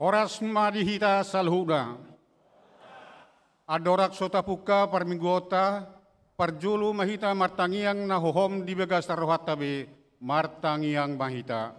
Horas madihita salhuda. Adorak sotapuka parmigota, parjulu mahita martangiang nahohom di begas tarohatabe martangiang mahita.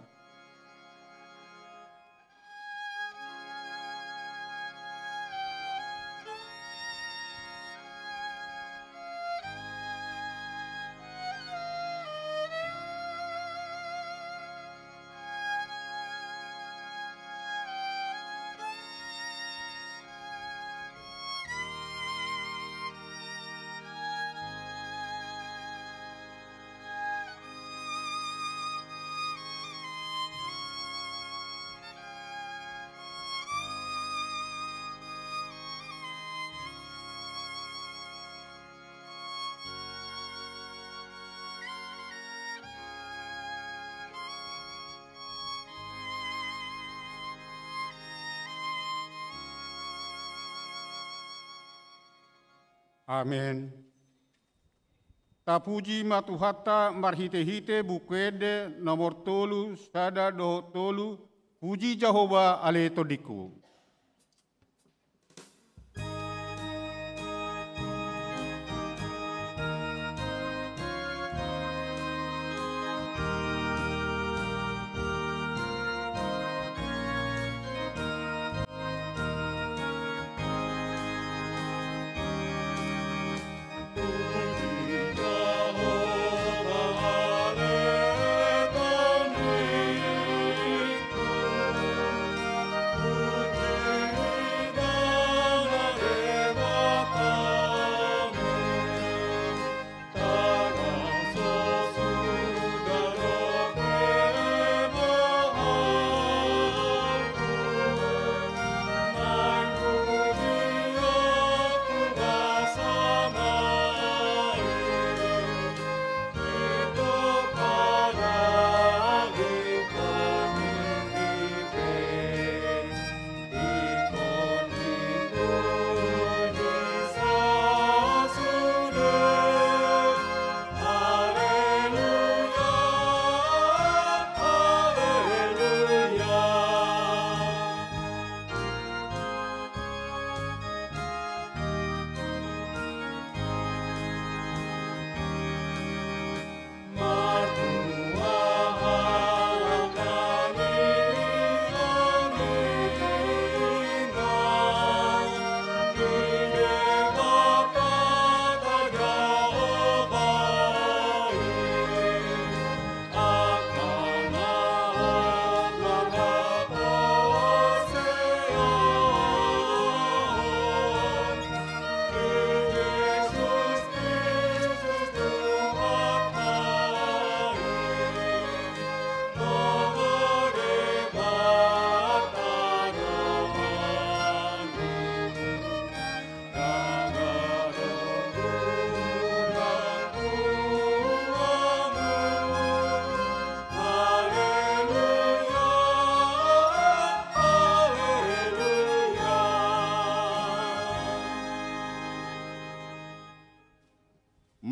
Amin. Tapuji matuhata marhite-hite bukwede nomor tolu sada do tolu puji Jehovah ale todiku.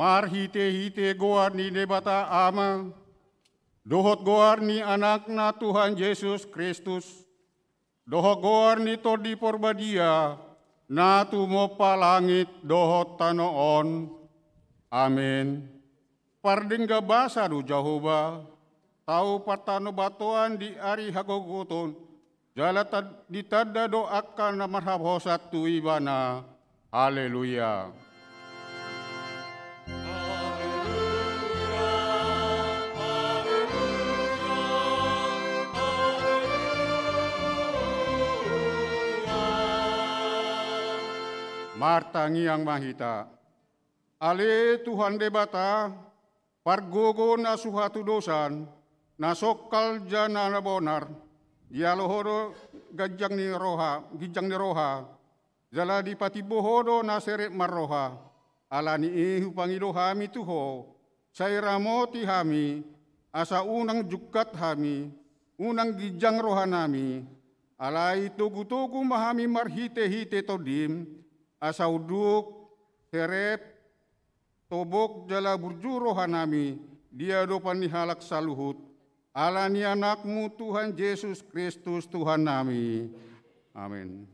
Marhite-hite goar ni debata ama, dohot goar ni anakna Tuhan Yesus Kristus, dohot goar ni todi porbadia, na tumopa langit dohot tanoon. Amin. Pardingga basa du Jehovah, tau patano batuan di ari hagogoton, jala ditada doakan na marhabhosat tu ibana. Haleluya. Martangiang mahita. Ale Tuhan debata, pargogo na suhatu dosan, na sokal jana na bonar, dialohoro gijang ni roha, jala di patibohodo na seret marroha, ala ni ihu pangidohami tuho, sayramoti hami, asa unang jukat hami, unang gijang rohanami, alai tugu-tugu mahami marhite-hite todim, asa uduk, serep, tobok jala burjuro hanami, dia dopan nihalak saluhut, ala ni anakmu Tuhan Yesus Kristus Tuhan nami. Amin.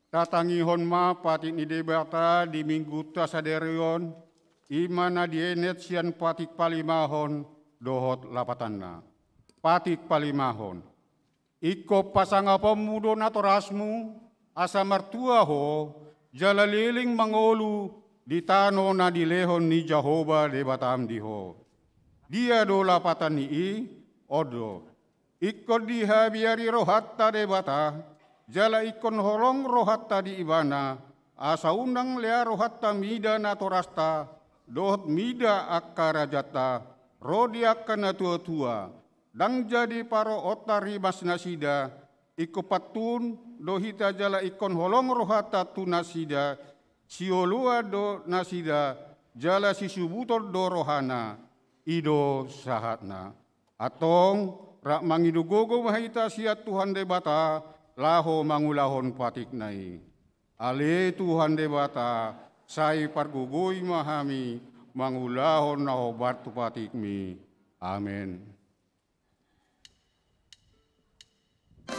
Datangi honma patik ni debata di minggu tasaderion, imana dienet sian patik palimahon dohot lapatanna. Patik palimahon. Iko pasanga pemudo natorasmu, asa martua ho, jala liling mangolu, di tano na dilehon ni Jehovah debatam diho. Dia do lapatan ni odo. Iko diha biari rohatta debata, jala ikon holong rohatta di ibana, asa undang lea rohatta mida natorasta, dohot mida akka rajata, rodi akka na tua-tua, dang jadi paro otari mas nasida, iko patun dohita jala ikon holong rohatta tu nasida, siolua do nasida, jala sisubutor do rohana, ido sahatna. Atong rak mangidugogo mahita siat Tuhan debata, laho mangulahon patik nai. Ale Tuhan debata, sai pargugui mahami, mangulahon naho bartu patik mi. Amin. Oh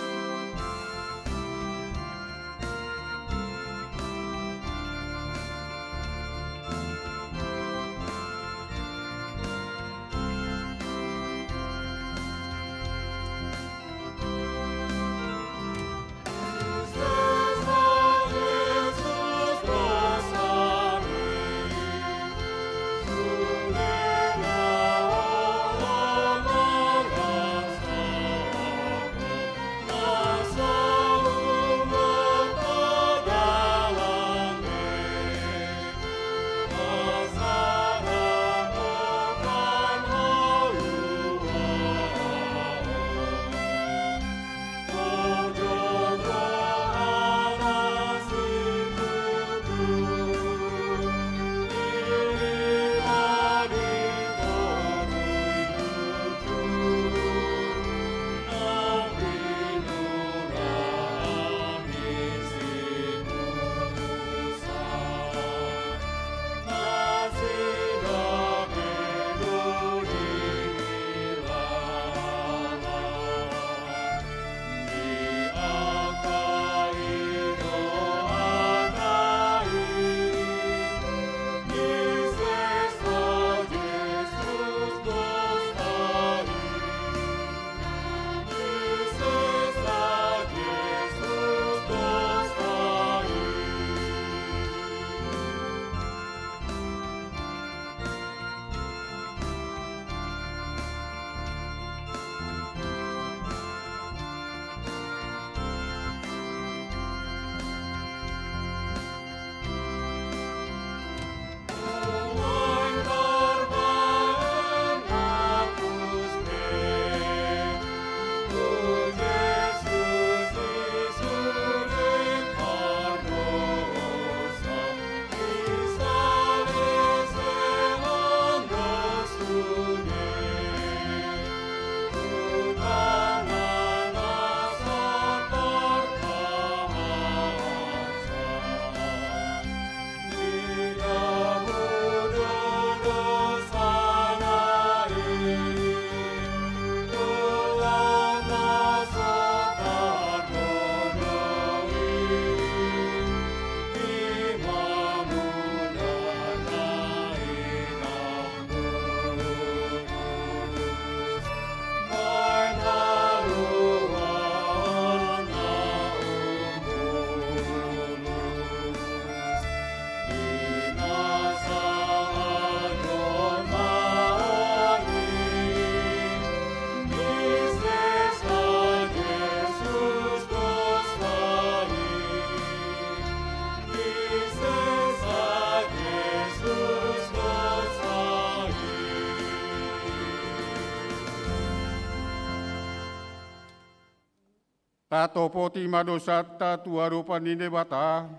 Tato poti madosata tuarupan ni debata,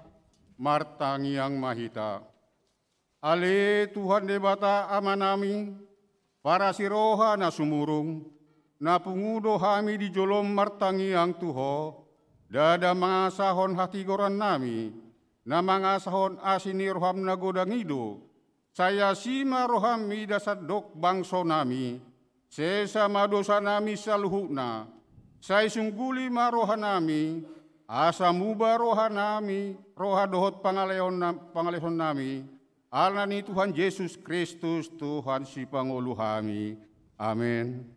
martangi yang mahita. Ale Tuhan debata amanami, para siroha na sumurung, na pungudo hami di jolom martangi yang tuho, dada mga sahon hati goran nami, na mga sahon asini roham na godangido, saya sima roham midasadok bangso nami, sesa madosa nami saluhuna, saya sungguli maroha nami, asa muba roha nami, roha dohot pangalehon nami, ala ni Tuhan Yesus Kristus Tuhan si Pangulo kami. Amin.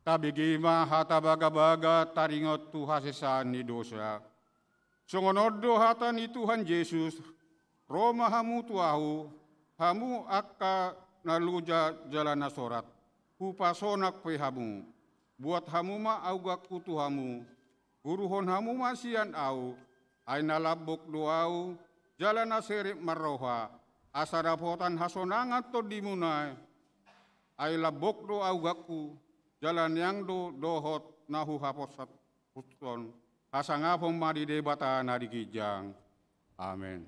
Tabigima hata baga-baga taringot tu hasesan ni dosa. Songonodo hata ni Tuhan Yesus, Roma hamu tuahu, hamu akka naluja jalan nasorat, hupasonak pe hamu, buat hamu ma augak kutu hamu, guruhon hamu masian au, ay nalabok doau, jalan naserip maroha, asarapotan hasonangat to dimunay, ay labok do augakku, jalan yang dohot nahu haposat puton hasangapong madidebata nadikijang. Amen.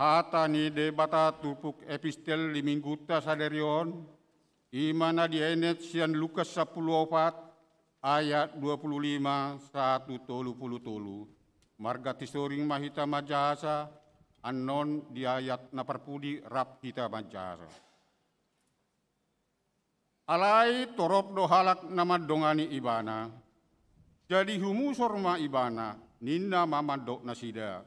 Hatani debata tupuk epistel limingguta saderion, imana dienet sian Lukas 14 ayat 25 1 marga tisoring mahita majasa, anon di ayat na perpudi rap kita majasa. Alai torop do halak nama dongani ibana, jadi humusor ma ibana, ninna mamandok nasida.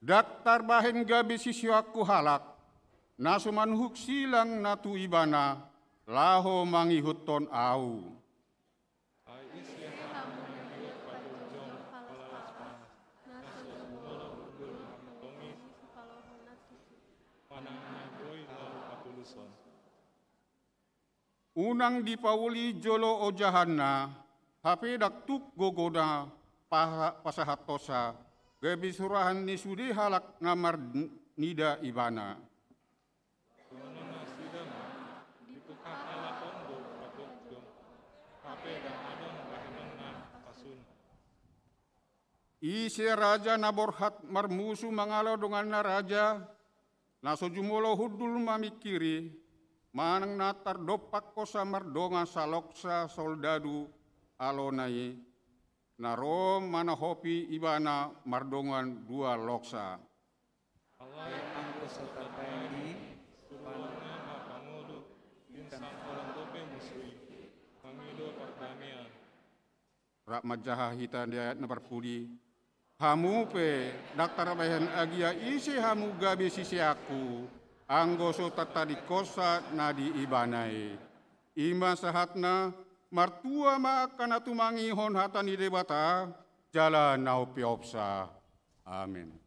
Daktar bahen gabi sisyaku halak, nasuman huk silang natu ibana, laho mangihuton au. Unang dipauli jolo ojahanna, hape daktuk gogoda pasahatosa, gabi surahan ni sudi halak ngamar nida ibana. Isi raja naborhat marmusu mangalau dengan na raja, nasojumolo hudul mamikiri, manang natar dopak kosa mardonga saloksa soldadu alonai, narom mana hopi ibana mardongan dua loksa. Allah angko satapayani, supalunga mapangudu, bintang orang tope musui, mangido perdamaian. Rahmat jaha hita di ayat nomor pudi. Hamu pe daktar bayan agia isi hamu gabi sisi aku, anggoso tata di kosa nadi ibanai. Ima sahatna martua makan atumangi hon hatani debata, jalan nau piopsa. Amin.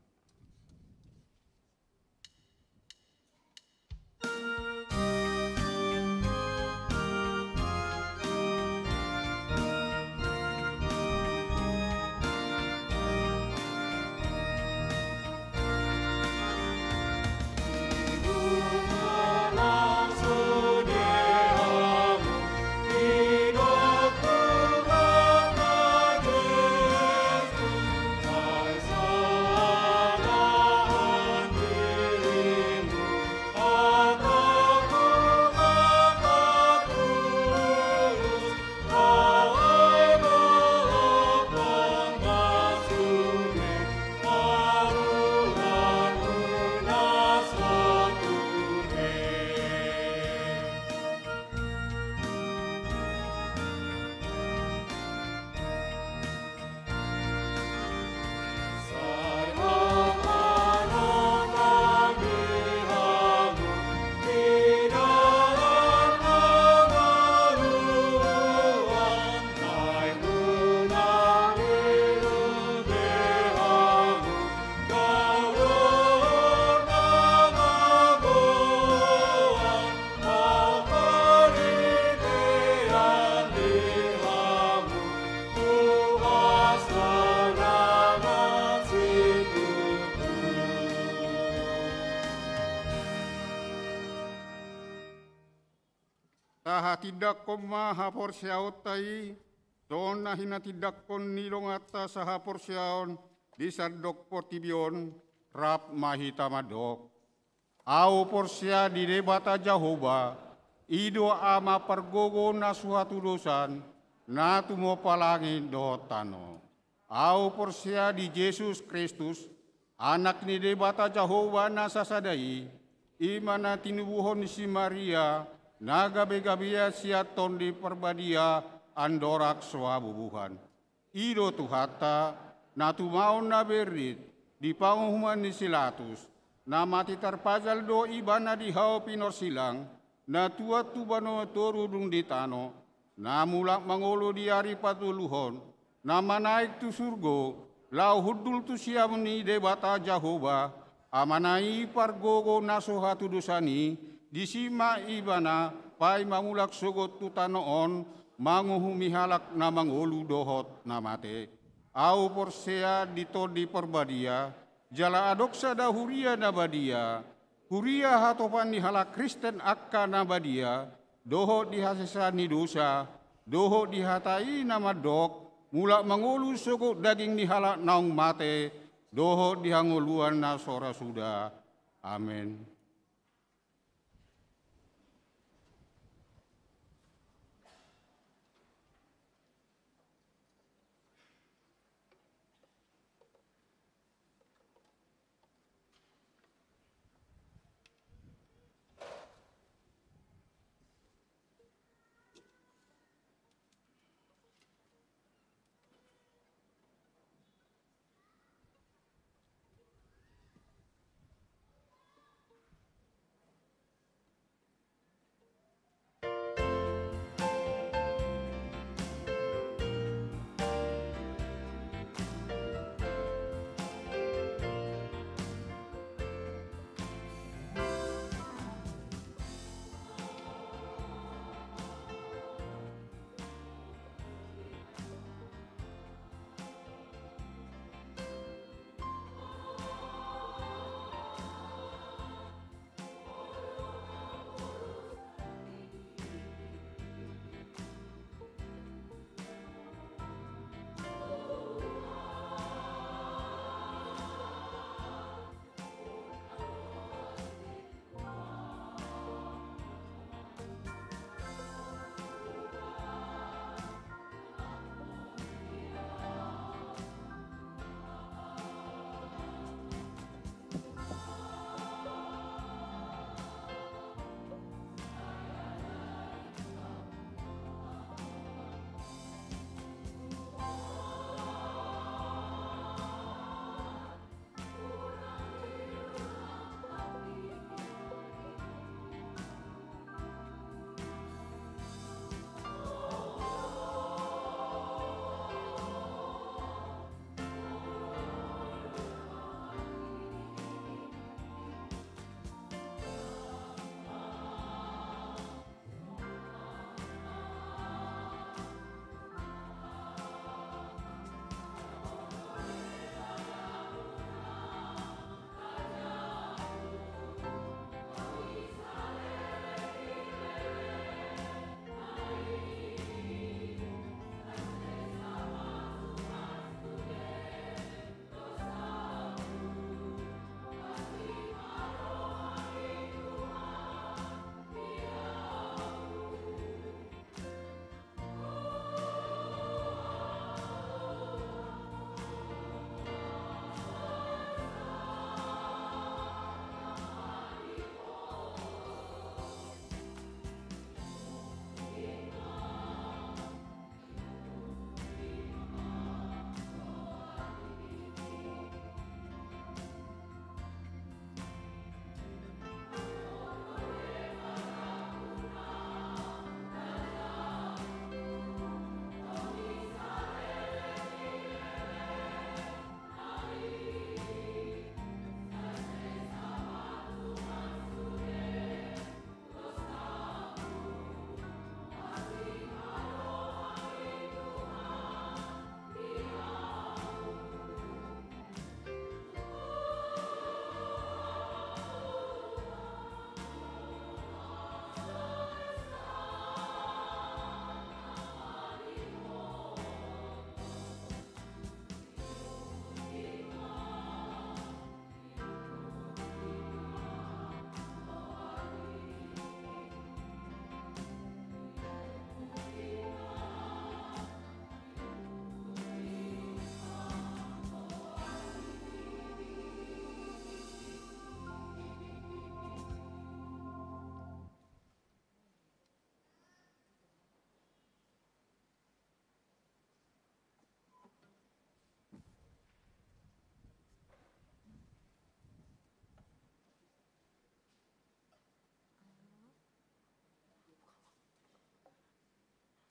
Taha tidak koma hapor siautai, dona hina tidak kon nilong atas sahapor siaon, disadok portibion, rap mahita madok. Au porsia di debata Jahoba, ido ama pergogo na suatu dosan, na tumo palangin dotano. Au porsia di Yesus Kristus, anak ni debata Jahoba na sasadai, imana tinubuhon si Maria, naga begabia siaton di perbadia andorak swabubuhan. Ido tuhata natu maon na berit di panguhuman ni silatus na mati terpajal do ibana di hao pinor silang na tua tubano torudung di tano na mulak mangolo di hari patuluhon na manaik tu surgo lau hudul tu siam ni debata Jahoba amanai pargogo nasohatu dosani disima ibana pai mamulak sogot tutanoon manguhumi halak na mangolu dohot na mate. Au porsea dito di perbadia jala adoksa da huria na badia. Huria hatopan ni halak Kristen akka na badia. Dohot di hasesani dosa. Dohot di hatai na madok. Mulak mangolu sogot daging ni halak naung mate. Dohot di hangoluan na sora suda. Amin.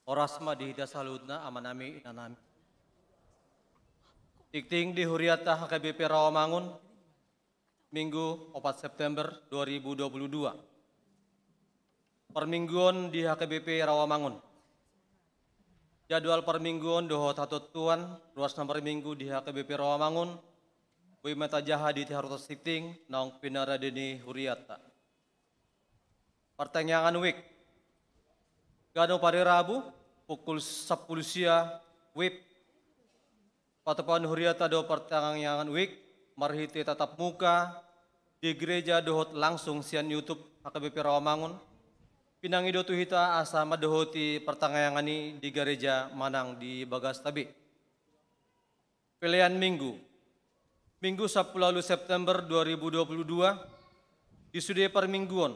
Orasma di hida saludna amanami inanami. Tikting di Huriata HKBP Rawamangun, Minggu 4 September 2022. Permingguan di HKBP Rawamangun. Jadwal permingguan dohot hatot tuan, ruas nomor minggu di HKBP Rawamangun, Bui mata jaha di Tiharotos Tikting, naong pinara deni Huriata. Pertanyaan week. Gano pada Rabu, pukul 10 siang, WIB. Patapan Huriata do pertanyaan week, marhiti tatap muka, di gereja dohot langsung sian YouTube HKBP Rawamangun. Pinangido tuhita asa madohoti pertanyaan ini di gereja manang di Bagas Tabi. Pilihan minggu. Minggu 10 September 2022, di sudie permingguan,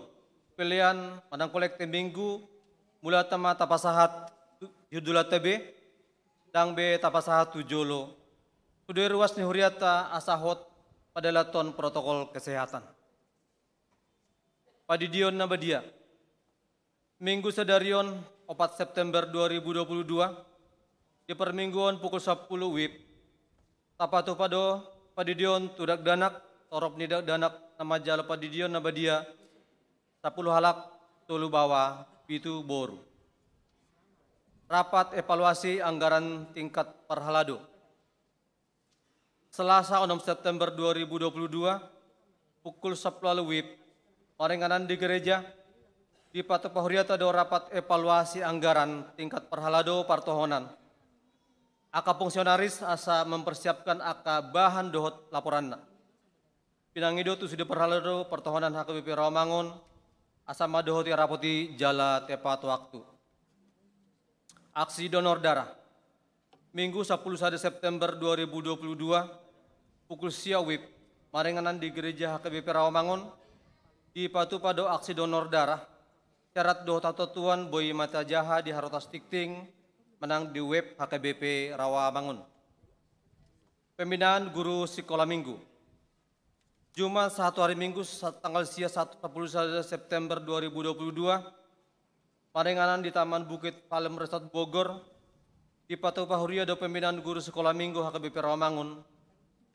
pilihan manang kolektif minggu, mula tama tapasahat Yudula TB, dang be tapasahat Tujolo, sudie ruas ni Huriata asahot pada laton protokol kesehatan. Padidion Nabadia, Minggu Sedarion 4 September 2022, di permingguan pukul 10 WIB, tapatu pado Padidion tudak danak, torop nidak danak nama jala Padidion Nabadia, 10 halak tulu bawa pitu boru. Rapat evaluasi anggaran tingkat perhalado. Selasa 6 September 2022, pukul 10 WIB, marenganan di gereja, di Patu Pahuriata do rapat evaluasi anggaran tingkat perhalado partohonan. Aka fungsionaris asa mempersiapkan aka bahan dohot laporan. Pinangido tu sudah perhalado pertohonan HKBP Rawamangun asa madohoti rapoti jala tepat waktu. Aksi donor darah. Minggu 10 September 2022 pukul siang WIB marenganan di gereja HKBP Rawamangun di Patu Pado aksi donor darah. Syarat dohot atau tuan Boy Mata Jaha di Harotas Tikting menang di web HKBP Rawamangun. Pembinaan guru sekolah minggu. Jumat 1 hari Minggu tanggal 10 September 2022. Marenganan di Taman Bukit Palem Resort Bogor. Di Patu Pahuria do pembinaan guru sekolah minggu HKBP Rawamangun.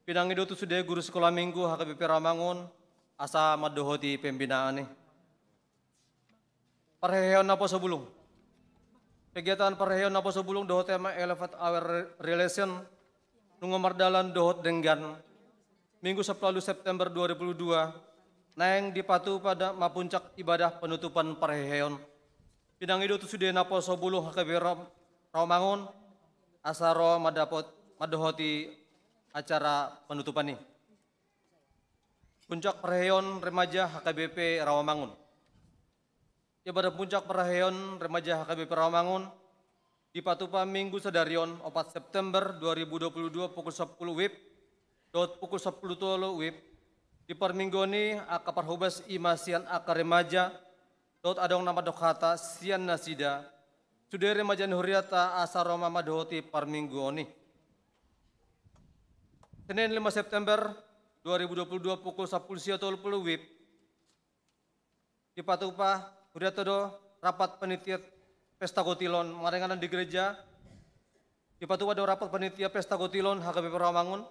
Pinangido tu sudah guru sekolah minggu HKBP Rawamangun asa madohoti pembinaan ini. Perheon apa sebelum? Kegiatan perheon apa sebelum dohot tema Elevate Our Relation nungomardalan dohot denggan Minggu 10 September 2022 naeng dipatu pada mapuncak ibadah penutupan perheon. Pinangido tu sudah napa sebelum HKBP Rawamangun asaro madohoti acara penutupan ini. Puncak perheon remaja HKBP Rawamangun. Pada puncak perayaan remaja HKBP Rawamangun di Patupa Minggu Sedarion 4 September 2022 pukul 10 WIB dot pukul 10 tolo WIB di perminggoni aka parhubas imasian aka remaja dot adong nama dokhata sian nasida sudah remaja Huriata asaroma madohoti perminggoni. Senin 5 September 2022 pukul 10 WIB di Patupa Huriata do rapat panitia pesta gotilon marenganan di gereja. Di Patupa do rapat panitia pesta gotilon HKBP Rawamangun.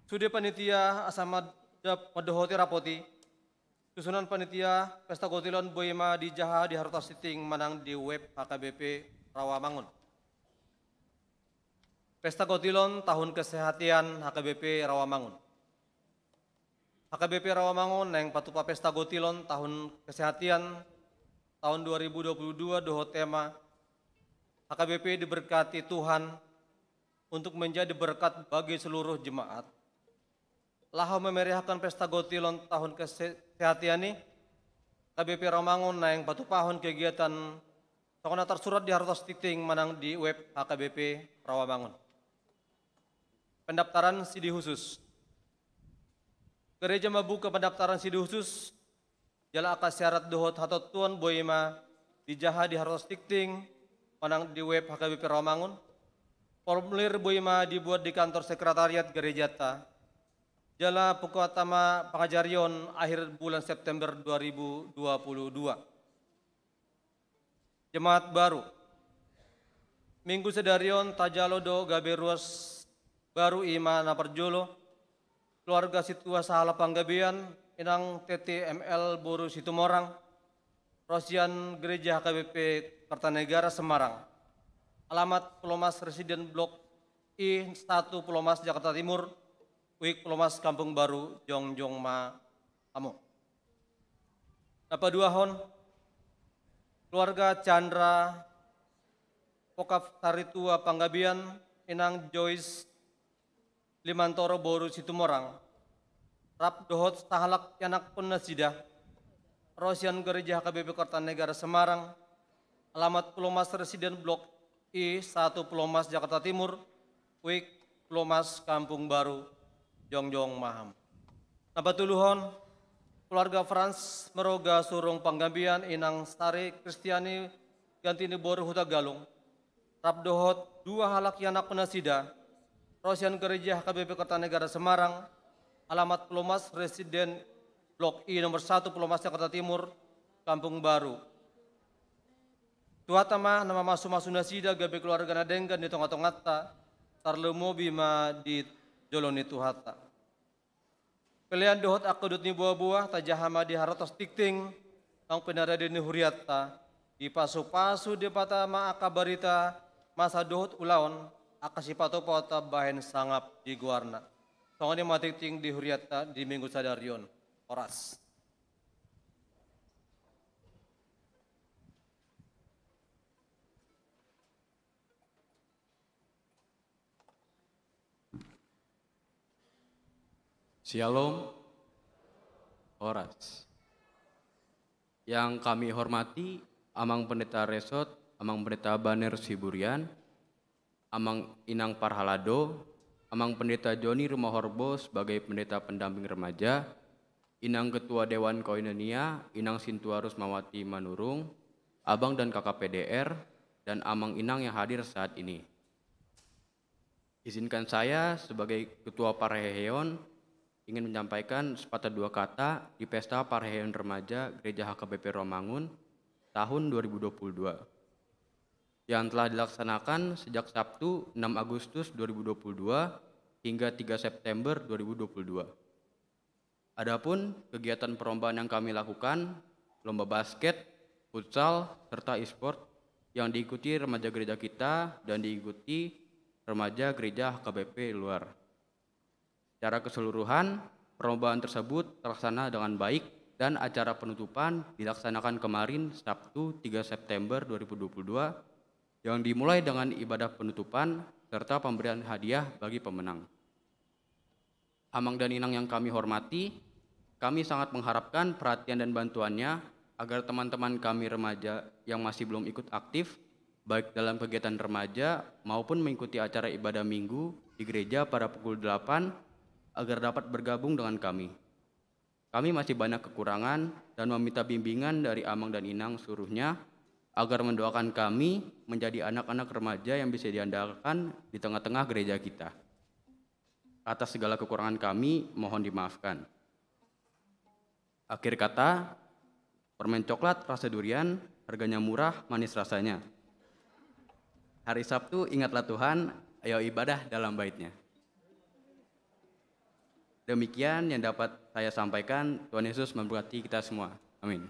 Sudah panitia asama madohoti rapoti. Susunan panitia pesta gotilon Boyma di Jaha di Harotas Tikting manang di web HKBP Rawamangun. Pesta gotilon tahun kesehatan HKBP Rawamangun. HKBP Rawamangun yang Patupa pesta gotilon tahun kesehatan tahun 2022 dohot tema HKBP diberkati Tuhan untuk menjadi berkat bagi seluruh jemaat. Lahu memeriahkan pesta gotilon tahun kesehatan ini HKBP Rawamangun naeng batu pahon kegiatan sokona tersurat di Harotas Tikting manang di web HKBP Rawamangun. Pendaftaran sidi khusus. Gereja membuka pendaftaran sidi khusus jala akas syarat dohot hatot tuan Boyma di Jaha di Harotas Tikting manang di web HKBP Rawamangun. Formulir Boyma dibuat di kantor sekretariat gereja ta. Jala pukul utama pengajarion akhir bulan September 2022. Jemaat baru. Minggu sedarion tajalodo gaberuas baru ima naperjolo keluarga situa sahala panggabian inang TTML Boru Situmorang Rosian Gereja HKBP Kertanegara Semarang alamat Pulau Mas Residen Blok I 1 Pulau Mas Jakarta Timur Wik Pulau Mas Kampung Baru Jongjong Ma Amo. Napa dua hon keluarga Chandra Pokaf Taritua Panggabian inang Joyce Limantoro Boru Situmorang Rap Dohot Sahalak Yanak Penasidah Rosian Gereja HKBP Kertanegara Semarang alamat Pulau Mas Residen Blok I 1 Pulau Mas Jakarta Timur Wik Pulau Mas Kampung Baru Jongjong Maham. Napa tuluhon keluarga Frans Meroga Surung Panggabian inang Sari Kristiani Gantini Boru Huta Galung Rap Dohot dua halak yanak penasida Rosian Gereja HKBP Kertanegara Semarang alamat Pulau Mas Residen Blok I nomor 1 Pulau Mas Jakarta Timur Kampung Baru. Tuatama nama masu nasida gabe keluarga nadenggan di tonga-tongata tarlemo bima di joloni tuhata. Pilihan dohot akudut ni buah-buah tajahama di haratos tikting ang penara di huriata di pasu-pasu di patama akabarita masa dohot ulaon akasipato pota bahen sangap di guarna. Tongani matikting di huriata di minggu sadarion oras. Shalom, Oras. Yang kami hormati Amang Pendeta Resot, Amang Pendeta Baner Siburian, Amang Inang Parhalado, Amang Pendeta Joni Rumah Horbo sebagai pendeta pendamping remaja, Inang Ketua Dewan Koinonia, Inang Sintuarus Mawati Manurung, Abang dan Kakak PDR, dan Amang Inang yang hadir saat ini. Izinkan saya sebagai Ketua Parheheon ingin menyampaikan sepatah dua kata di Pesta Parheheon Remaja Gereja HKBP Romangun tahun 2022 yang telah dilaksanakan sejak Sabtu 6 Agustus 2022 hingga 3 September 2022. Adapun kegiatan perlombaan yang kami lakukan, lomba basket, futsal, serta e-sport yang diikuti remaja gereja kita dan diikuti remaja gereja HKBP luar. Secara keseluruhan, perlombaan tersebut terlaksana dengan baik dan acara penutupan dilaksanakan kemarin Sabtu 3 September 2022 yang dimulai dengan ibadah penutupan serta pemberian hadiah bagi pemenang. Amang dan Inang yang kami hormati, kami sangat mengharapkan perhatian dan bantuannya agar teman-teman kami remaja yang masih belum ikut aktif baik dalam kegiatan remaja maupun mengikuti acara ibadah minggu di gereja pada pukul 8 agar dapat bergabung dengan kami. Kami masih banyak kekurangan dan meminta bimbingan dari Amang dan Inang seluruhnya agar mendoakan kami menjadi anak-anak remaja yang bisa diandalkan di tengah-tengah gereja kita. Atas segala kekurangan kami, mohon dimaafkan. Akhir kata, permen coklat rasa durian, harganya murah, manis rasanya. Hari Sabtu ingatlah Tuhan, ayo ibadah dalam baitnya. Demikian yang dapat saya sampaikan. Tuhan Yesus memberkati kita semua. Amin.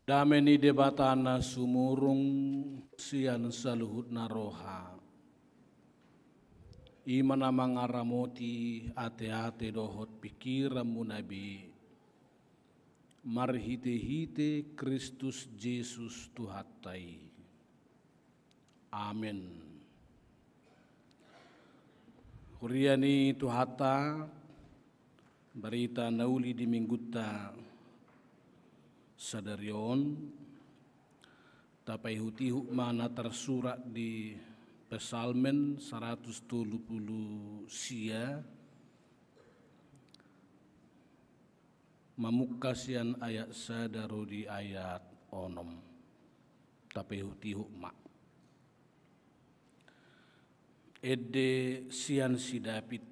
Dameni debatana sumurung sian saluhut naroha. Imana mangaramoti ate-ate dohot pikiran munabi. Marhite-hite Kristus Yesus Tuhatai. Amin. Huriani Tuhata berita nauli di mingguta sadarion tapai hutihu mana tersurat di Pesalmen 170 sia mamukasian ayat sadaro di ayat onom tapai hutihu ma Ede sian sidapit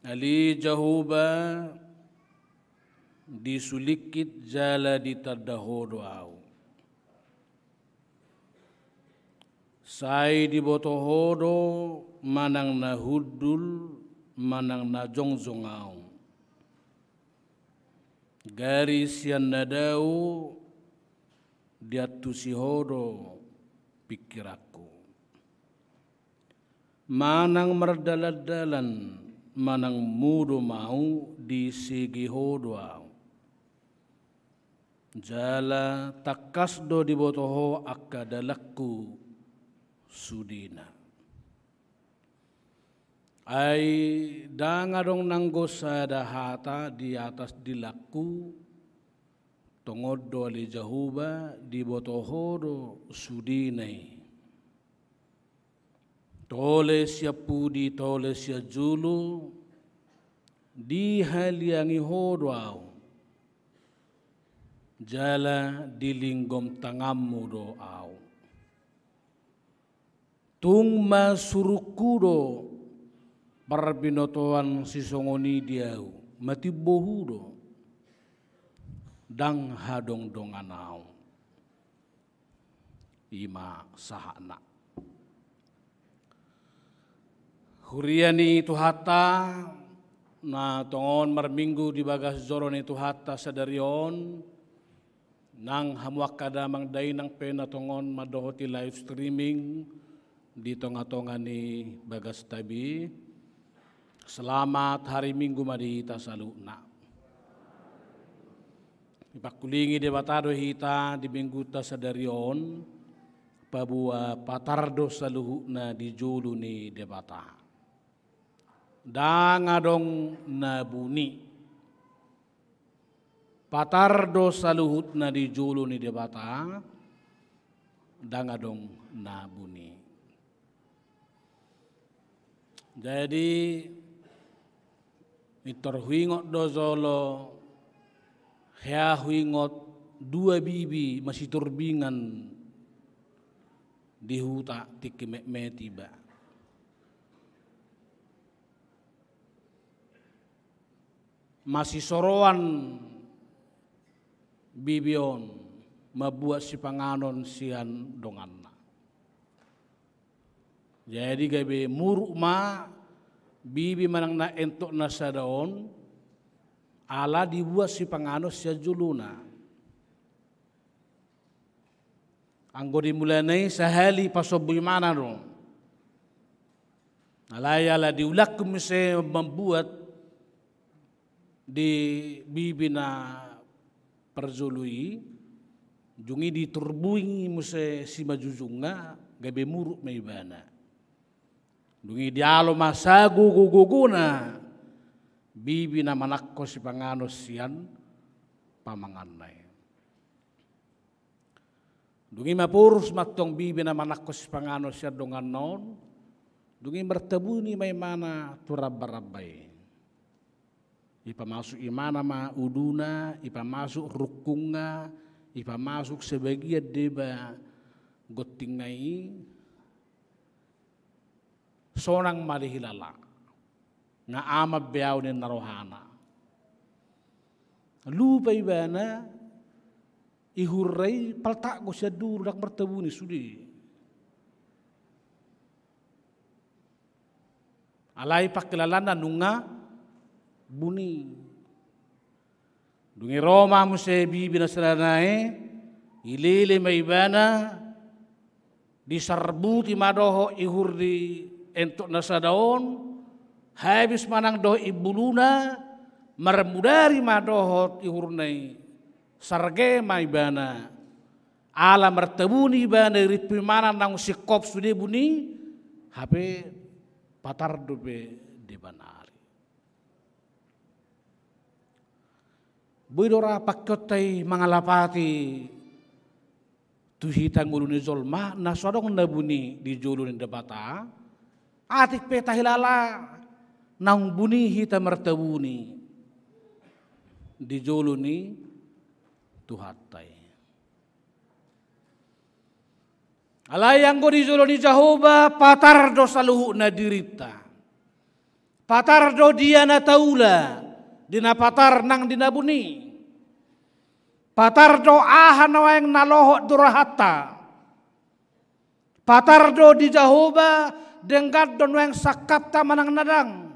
Ali Jahuba disulikit jala di tadahodo au. Sai di botohodo manang na hudul manang na jongjong au. Garis yang nadau diatusihodo pikiraku. Manang merdaladalan manang mudo mau di segi hodo au. Jala takasdo di botoho akadalakku sudina. Ai dangadong nanggosa dahata di atas dilaku tongodo ali jahuba di botoho sudinai. Tole sia pudi tole sia julu di haliangi hodo au. Jala dilinggom tangamu do au. Tung masurukudo parbinotoan sisongoni diau mati bohudo dang hadong donganau ima sahana. Huriani Tuhata na tongon marminggu di bagas zoron itu hatta sadarion nang hamuak kadamang day nang pena tongon madohoti live streaming di tonga-tonga ni bagas tabi. Selamat hari Minggu madita saluna. Ipakulingi debatado hita di minggu ta sadarion pabua patardo saluhuna di julu ni debata. Dangadong nabuni. Patardo saluhut na di julu ni debata dangadong nabuni. Jadi itorhuingot dozolo hea huingot dua bibi masih turbingan di huta tikimek tiba. Masih soroan bibion mabuat si panganon sian donganna. Jadi gabe muruk ma bibi manang na entok na sadaon ala dibuat si panganon sia juluna. Anggo dimulanai sahali pasobuy mana dong. Alaya diulak kumise membuat di bibi na perzului jungi diturbuing muse si majujunga gabe muruk maibana dungi dialo masagu guguguna bibi na manakko si panganos sian pamanganay dungi mapurus matong bibi na manakko si panganos sian dongan non dungi mertebuni maimana turabbarabay ipamasuk imana ma uduna, ipamasuk rukunga, ipamasuk sebagian deba gotingai sonang malihilala nga ama beaw ni narohana. Lupa ibana ihuray paltak ko siya durak martabu ni sudi. Alay pakilalanan nunga buni. Dungi Roma musebi binasranae, ilili maibana, diserbu ti madoho ihur di entuk nasadaon, habis manang doh ibuluna, marmudari madoho ihur nai, sarge maibana, ala mertebuni ibana ripi mana nang sikop sude buni, habe patar dobe di banari. Buidora pakotai mangalapati tuhitang uluni zolma nasodong nabuni di julun debata atik peta hilala nang buni hita mertabuni di juluni tuhatai alayang go di juluni Jahoba patardo saluhu na dirita patardo dia na taula dina patar nang dinabuni patardo ahan yang naloho durahata patardo di Jahoba denggat don yang sakapta manang nadang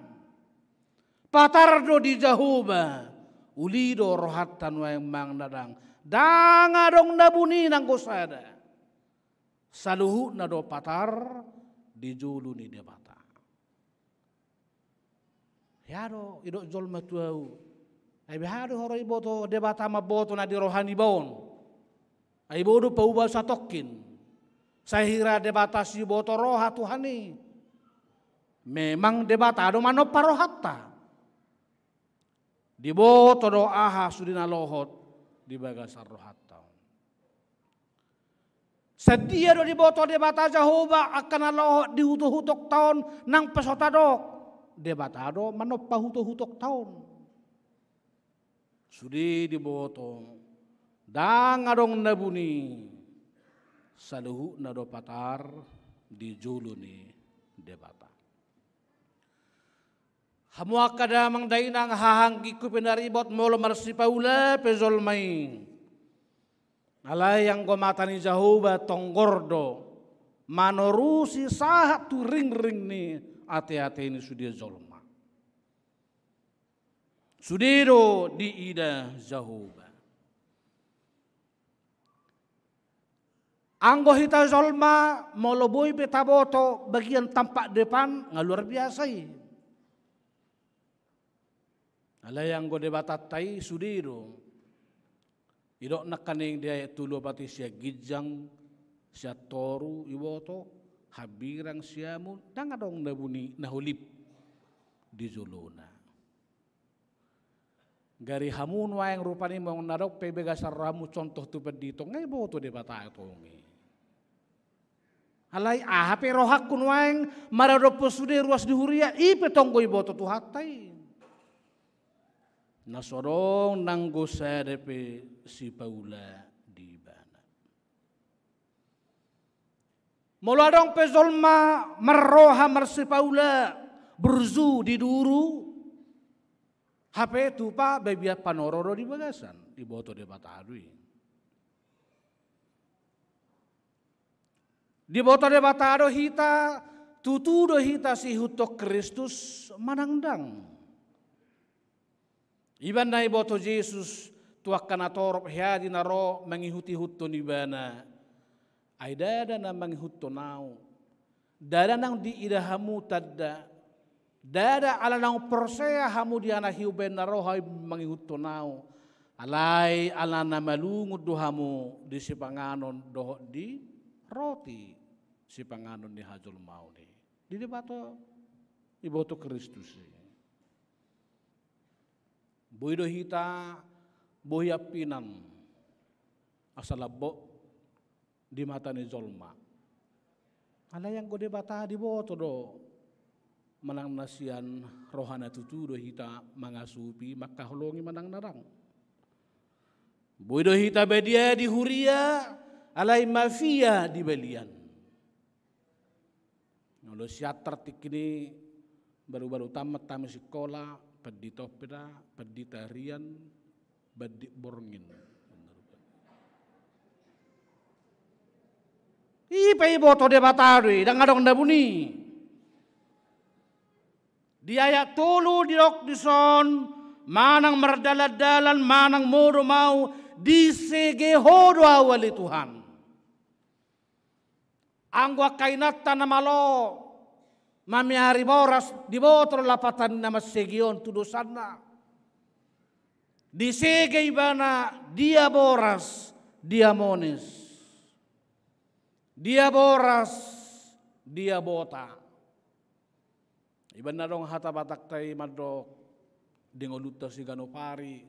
patardo di Jahoba ulido rohatan yang mang nadang danga dong nabuni nang gosada saluhu nado patar di julu ni debata yado idok jol matuau ay bihado horo iboto debata maboto na di rohani baon ay bodo pauba sa tokin sahira debata si boto roha tuhani memang debata do mano parohatta di boto do aha sudina lohot di bagasar rohatta sedia do di boto debata Jahoba akan lohot di hutuk tahun nang pesota dok debata do mano pahutuk tahun sudi diboto dang adong nabuni saluhu nado patar di juluni debata hamua kada mang dainang hahanggi ku penaribot molo marsi paula pezol mai alay yang gomatani Jahoba tonggordo manorusi sahat tu ring ni ate-ate ini sudi zolma Sudiro di ida Jahoba. Anggo hita zolma moloboy petaboto bagian tampak depan luar biasa alay anggo debatatai sudiro. Idok nakaning dia tulo pati siya gijang siya toru iboto habirang siamun dangadong nabuni nahulip di zuluna. Gari hamun waeng rupani mau narok pebe gasar ramu contoh tu pedito ngai boto de bata tongi. Alai hape rohak kun waeng marado posude ruas di huria ipe tonggo iboto tu hatai. Nasorong nanggo sadepe si Paula di bana. Moladong pezolma marroha marsi Paula berzu di duru. HP itu pak bebiat panororo di bagasan di boto de batadui. Di boto de batado hita tutudo hita si hutok Kristus manangdang. Iban na boto Yesus tuak kana torop hiadi naro mangihuti hutto ni bana. Ay dada na mangihutto nao. Dada nang di idahamu tadda. Dada ala nang persea hamu di anak hiuben narohai mangihutto nao. Alay ala na malungud dohamu di sipanganon doho di roti sipanganon ni hajul mauni. Di debato iboto Kristus. Boydo hita boya pinan asalabo di mata ni zolma. Alay yang go debata di boto do. Manang nasian rohana tutudo hita mangasupi maka holongi manang narang. Boydo hita bedia di huria alay mafia di belian. Nolo siatar tikini baru-baru tamat sekolah pedi topeda pedi tarian bedi borngin. Ipai boto debatari dang adong nabuni. Di ayat tulu di rok dison manang merdala-dalan, manang modo mau disege hodo awali Tuhan. Angwa kainata na malo, mamiari boras di botol lapatan na masegion tudosana. Disege ibana dia boras, dia monis. Dia boras, dia bota. Iban na dong hatabatak tay madok dingoluta si ganopari.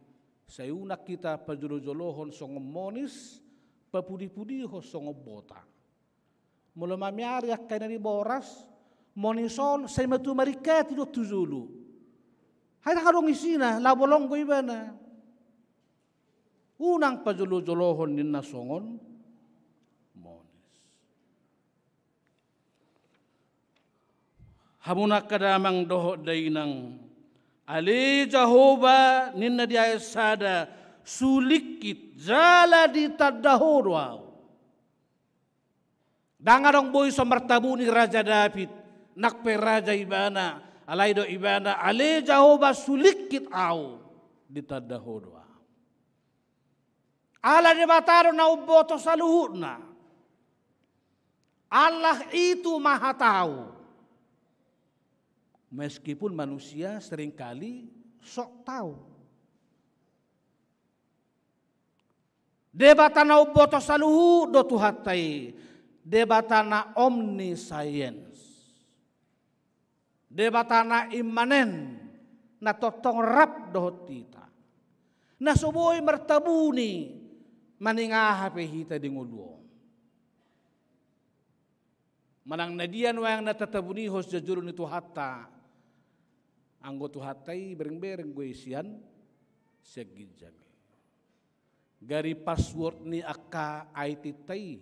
Sayunak kita pajolo-jolohon songo monis, papudi-pudi ho songo bota. Mula mamiari ak kaina di boras, monison say matu marikat ito tuzulu. Hay nakadong isina, labolong ko iba na. Unang pajolo-jolohon din na songon, monis. Hamunak kadamang doho day ng Ali Jehovah ninna di sada sulikit jala di tadahorwaw. Dangarong boy sa martabu ni Raja David, nakpe Raja ibana, alaydo ibana, Ali Jehovah sulikit aw di tadahorwaw. Allah di bataro na uboto sa luhut na. Allah itu maha tahu. Meskipun manusia seringkali sok tahu. Debatana uboto saluhu do tuhatai. Debatana omniscience. Debatana imanen na totong rap do tita. Na suboy martabuni maningahape hita dinguluo. Manang nadian wayang natatabuni hos jajurun itu hatta. Anggo tuhatay bereng-bereng gue isian segijami. Gari password ni akka IT tay.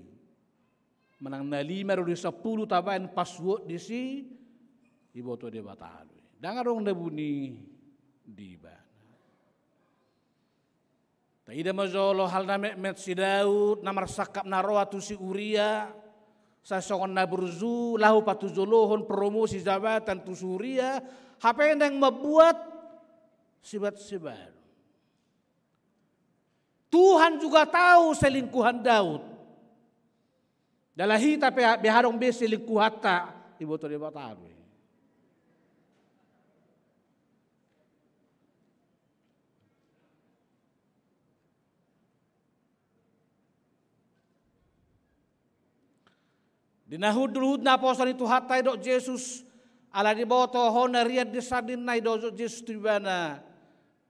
Manang nalima ro di 10 tabayan password di si iboto de batalo. Dangarong nabuni di ba. Taida mazolo hal na met si Daud na marsakap na roatu si Uria sa songon na burzu lahu patuzolohon promosi jabatan tu Suria. Apa yang membuat sibat-sibat. Tuhan juga tahu selingkuhan Daud. Dalahi tapi biharong be selingkuhan ta ibu tu dia bataru. Dinahud na posan itu hatai dok Yesus ala di boto hona riad di sadin nai dozo Yesus tibana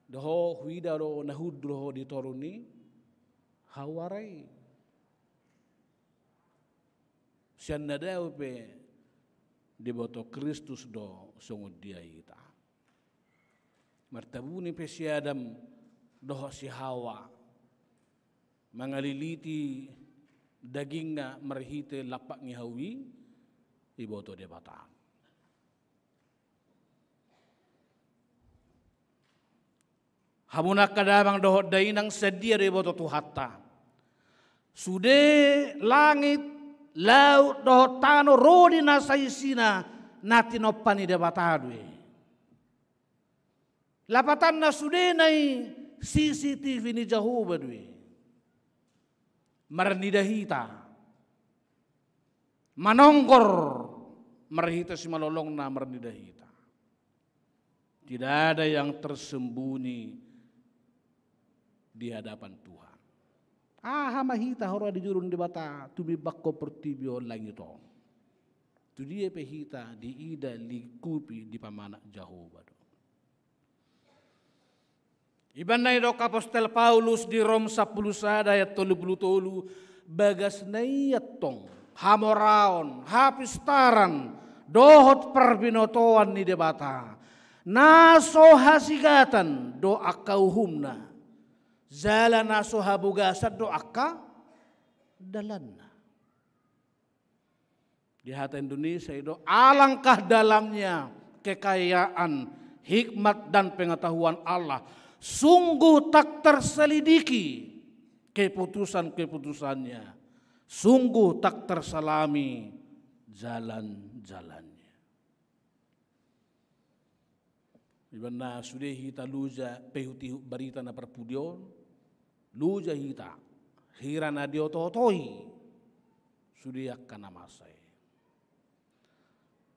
doho huida do nahud doho di toruni hawarai sian nadau pe di boto Kristus do songod dia ita martabuni pe si Adam doho si Hawa mangaliliti dagingna marhite lapak ni hawi iboto de batang. Hamunak kadamang dohot dainang sedia de boto tuhatta. Sude langit laut dohot tano rodi na saisina natinopani de batadwe. Lapatan na sude nai CCTV ni Jehovah dwe. Marnidahita. Manongkor marhita si malolong na marnidahita. Tidak ada yang tersembunyi di hadapan Tuhan. Mahita hora di jurun di bata tumi bakko pertibio langito. Tu dia pehita di ida likupi di pamana Jehovah. Iban na ito Apostel Paulus di Rom 10 ayat 33 bagas na iyatong hamoraon hapistaran dohot perbinotoan ni debata naso hasigatan do akauhumna zala naso habugasat do akka dalanna. Di hati Indonesia itu alangkah dalamnya kekayaan hikmat dan pengetahuan Allah. Sungguh tak terselidiki keputusan-keputusannya. Sungguh tak terselami jalan-jalannya. Ibana sudah hita luja pehuti berita na perpudion, luja hita hira na diototoi sudah akan namasai.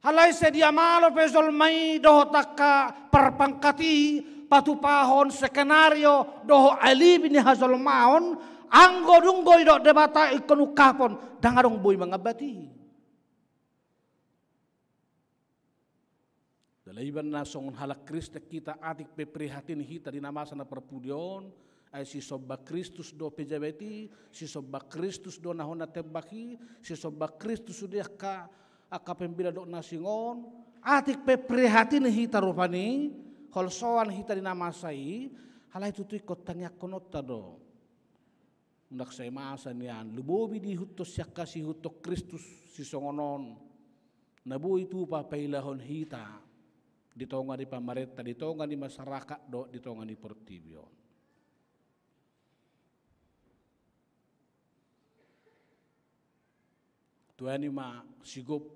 Halai sedia malo pezol mai doho taka perpangkati patupahon skenario doho alibi ni hazol maon anggo dunggo idok debata ikonu kapon dangarong boy mangabati. Dalaiban na songon halak Krista kita atik peprihatin hita di namasa na perpudion ay si sobba Kristus do pejabeti, si sobba Kristus do nahona tebaki, si sobba Kristus sudah aka pembila do nasingon, atik peprihatin hita rupani, holsoan hita di namasai, halai tutu ikot tangyak konota do. Undak saya masa nian, lubobi di hutos syaka si hutok Kristus si songonon, nabu itu papailahon hita, ditonga di pamareta, ditonga di masyarakat do, ditonga di pertibion. Tuani ma sigop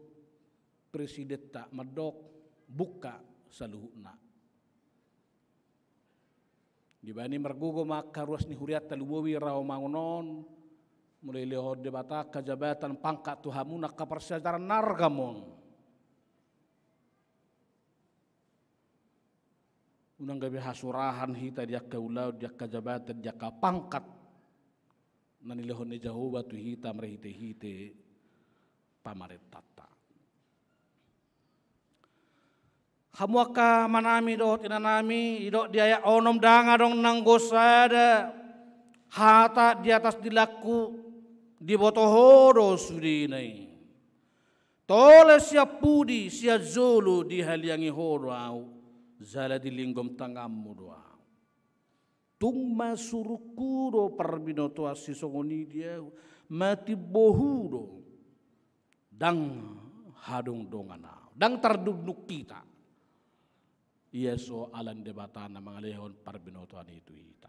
presiden tak medok buka saluhuna. Dibani mergugo maka ruas ni huriat talubowi rao mangunon mulai lehod debata kejabatan pangkat tuhamuna kapersejaran nargamon. Unang gabi hasurahan hita dia kaulau dia kejabatan dia pangkat nani lehod ni Jehovah tu hita merehite-hite pamaretata. Hamuaka manami dot inanami idok dia onom danga dong nanggosada hata di atas dilaku di botohodo sudinai. Tole siap pudi siap zulu di haliangi hodo au zala di linggom tangamu doa. Tung masurukuro parbinoto asisongoni dia mati bohudo. Dang hadung dongana, dang terduduk kita. Ia soalan debatan mga lehon parbinotoan itu hita.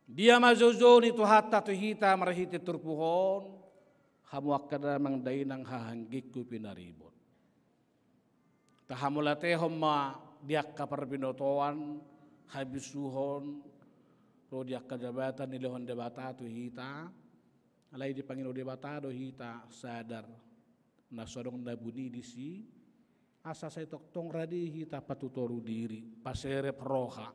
Dia mazuzon itu hatta tu hita marahiti turpuhon, hamuakada mang dainang hahanggiku pinaribot. Tahamulate homma diak ka parbinotoan habisuhon, ro diak ka jabatan ni lehon debata tu hita. Alai di pangino debatado hita sadar na sodong nabuni di si asa saya toktong radi hita patutoru diri paserep roha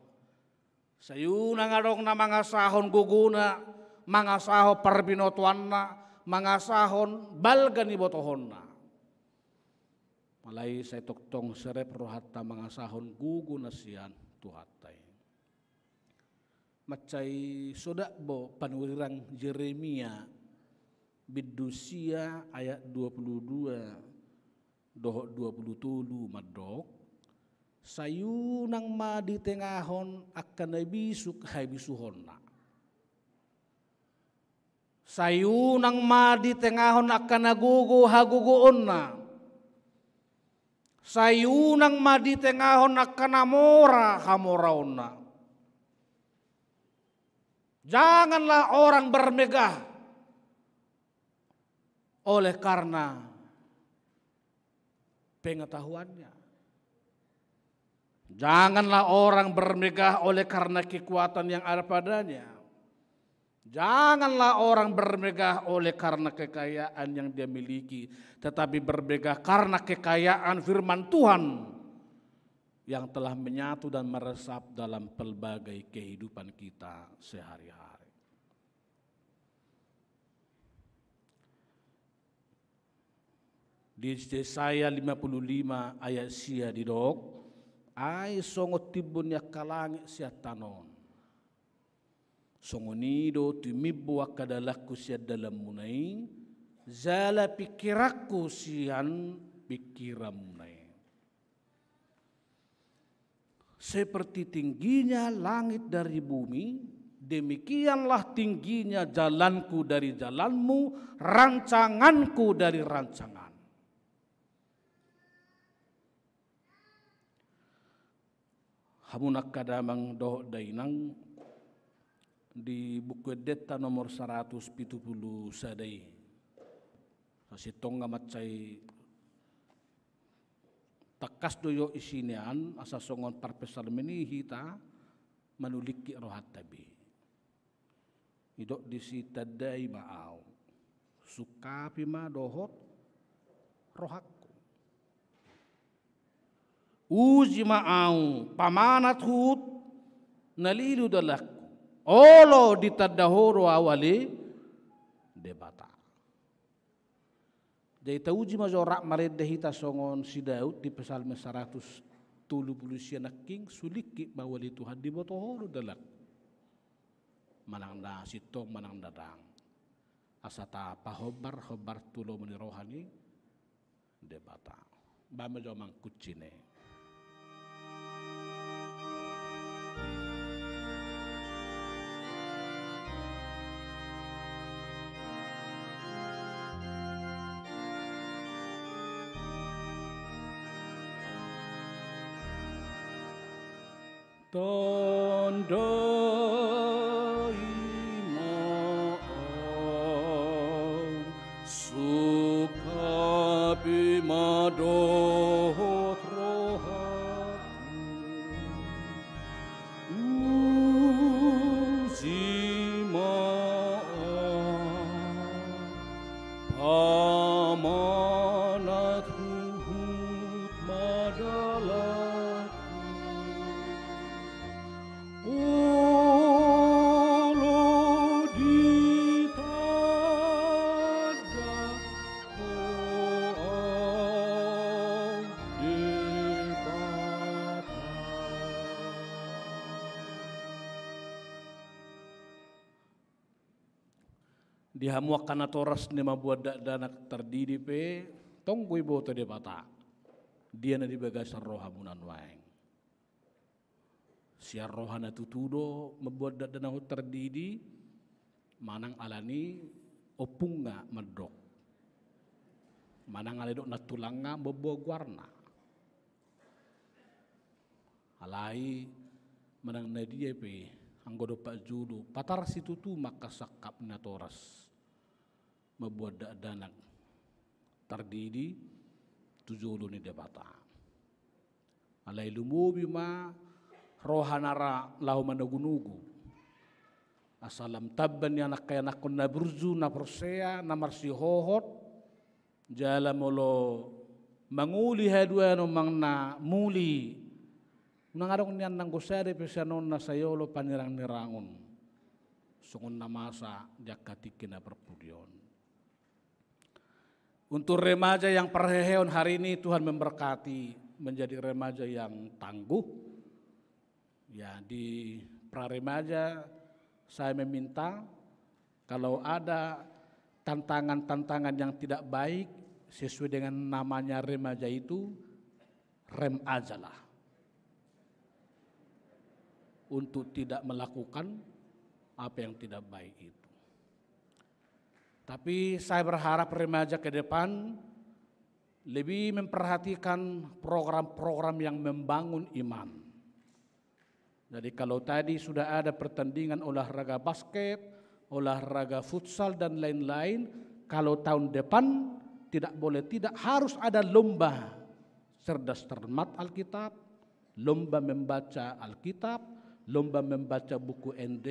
sayuna ngadong na mga sahon guguna mga saho parbinotuan na mga sahon balga ni botohon na malai saya toktong serep rohata mga sahon guguna siyan tuhatay macay sodak bo panurirang Jeremia Bidusia ayat 22 doh 27 madok sayunang madi tengahon akan nabisuk hai bisuhon na sayunang madi tengahon akan nagugu haguguon na sayunang madi tengahon akan namora hamoraon na. Janganlah orang bermegah oleh karena pengetahuannya. Janganlah orang bermegah oleh karena kekuatan yang ada padanya. Janganlah orang bermegah oleh karena kekayaan yang dia miliki, tetapi bermegah karena kekayaan firman Tuhan yang telah menyatu dan meresap dalam pelbagai kehidupan kita sehari-hari. Di Yesaya 55 ayat sia didok, ay songo tibun ya kalangi sia tanon. Songo nido tumibu akadalaku sia dalam munai, zala pikiraku sian pikiram munai. Seperti tingginya langit dari bumi, demikianlah tingginya jalanku dari jalanmu, rancanganku dari rancangan. Hamunak kadamang doh dainang di buku deta nomor 170 sadai. Sasitong nga matcay takas doyo isinian asa songon parpesal menihita manuliki rohat tabi. Idok disita dai maau sukapi ma dohot rohakku. Uji maau pamanat hut nalilu dalakku. Olo ditadahoro awali debata. Jadi tauji majorak maledeh hita songon si Daud di Psalm 170 naking suliki mawali Tuhan di botohoro dalak. Manang da sitong manang dadang. Asata pahobar hobar tulo meni rohani debata. Bama jo mang kucine. Tondo imaang suka bimadohot rohaku uji maang pamanat huhut madalah di hamuak kana toras ni mabuat danak terdidi pe tonggui boto de bata dia na di bagasar rohamunan waeng siar rohana tutudo mabuat danak terdidi manang alani opunga medok manang aledok natulanga bobo warna alai manang nadia pe anggodo pak judu patar situtu maka sakap na toras membuat danak terdidi tujulu ni debata. Alai lumubi ma rohanara lau managunugu. Asalam tabban ya nakaya nakon na burzu na persea na marsihohot jala molo manguli hadua no mangna muli nangarong niyan nang gosare pesanon na sayolo panirang nirangon sungon na masa jakatikin na perpudion. Untuk remaja yang perheheon hari ini Tuhan memberkati menjadi remaja yang tangguh. Ya di praremaja saya meminta kalau ada tantangan-tantangan yang tidak baik sesuai dengan namanya remaja itu rem ajalah. Untuk tidak melakukan apa yang tidak baik itu. Tapi saya berharap remaja ke depan lebih memperhatikan program-program yang membangun iman. Jadi kalau tadi sudah ada pertandingan olahraga basket, olahraga futsal dan lain-lain, kalau tahun depan tidak boleh tidak harus ada lomba cerdas cermat Alkitab, lomba membaca Alkitab, lomba membaca buku ND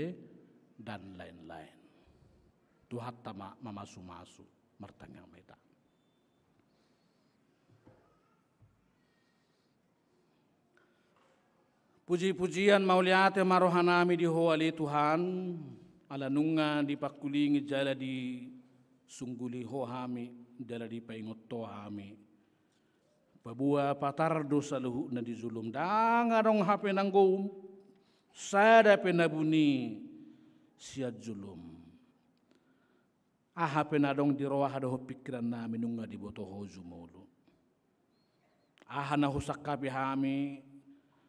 dan lain-lain. Tuhan tama mamasu-masu martangang meta. Puji-pujian mauliate marohanami di hoali Tuhan ala nunga di pakulingi jala di sungguli hohami jala di paingot tohami. Pabua patar dosa luhu na di zulum danga dong hape nanggo sada penabuni siat zulum. Aha penadong di roah ada pikiran namin nunga di boto hozu mulu. Aha na husakapi hami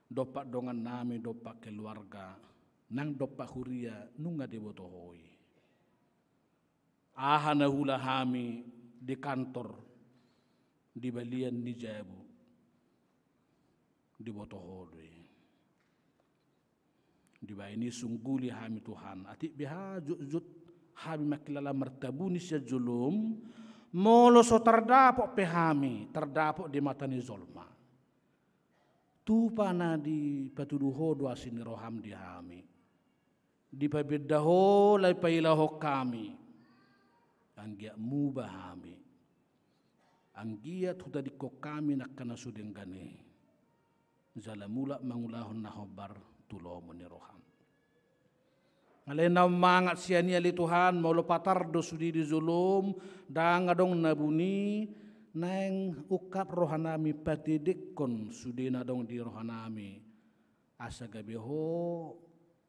dopak dongan nami dopak keluarga nang dopak huria nunga di boto hoi. Aha na hula hami di kantor di balian di jabu di boto hoi. Di ini sungguli hami Tuhan ati biha jut hami makilala martabuni siya julum molo so terdapok pehami terdapok di mata ni zolma tupana di patuduho dua sini roham di hami. Di pabedaho lai pailaho kami. Anggia mubah hami. Anggia tuta diko kami nakana sudenggane. Zalamula mangulahon nahobar tulomo ni roham. Alena mangat siania li Tuhan maulo patardo sudi di zulum dang adong nabuni nang ukap rohanami patidikon sudi nadong di rohanami asa gabeho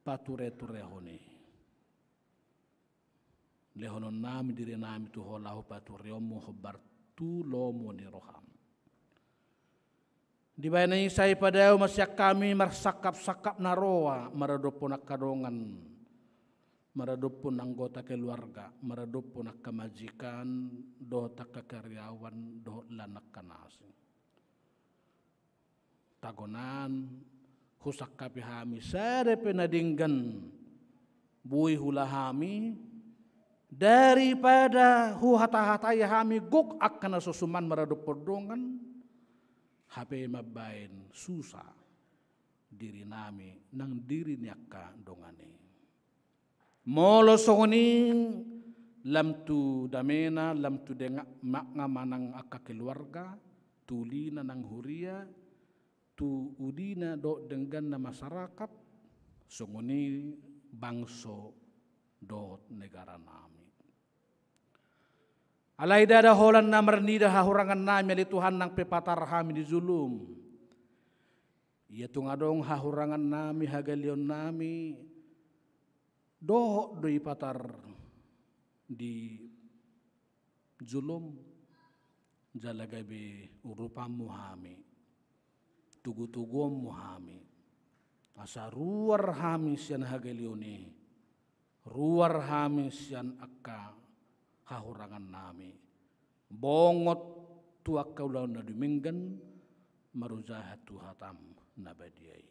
pature-turehoni lehonon nami diri nami tu holahu patureomo hobar tu lomo ni roham di bayanai saya padao masyak kami marsakap-sakap naroa maradopon akadongan maradopon anggota keluarga, maradopon kemajikan, doh karyawan, doh lanak kanasi. Tagonan, husak kapi hami, sare penadinggan, bui hula hami, daripada hu hata-hatai hami guk akan susuman maradopon dongan, hape mabain susah diri nami, nang diri niaka dongane. Molo songoning lam tu damena lam tu dengak makna manang aka keluarga tulina nang huria tu udina do denggan na masyarakat songoni bangso do negara nami alai dada holan na mernida hahurangan nami ali Tuhan nang pepatar hami di zulum ia tungadong hahurangan nami hagalion nami doh doi patar di zulum jalagabe urupam muhami tugu-tugum muhami asa ruar hami sian hagelioni ruar hami sian akka hahurangan nami bongot tu akka ulau na duminggan maruzahat tu hatam nabadiai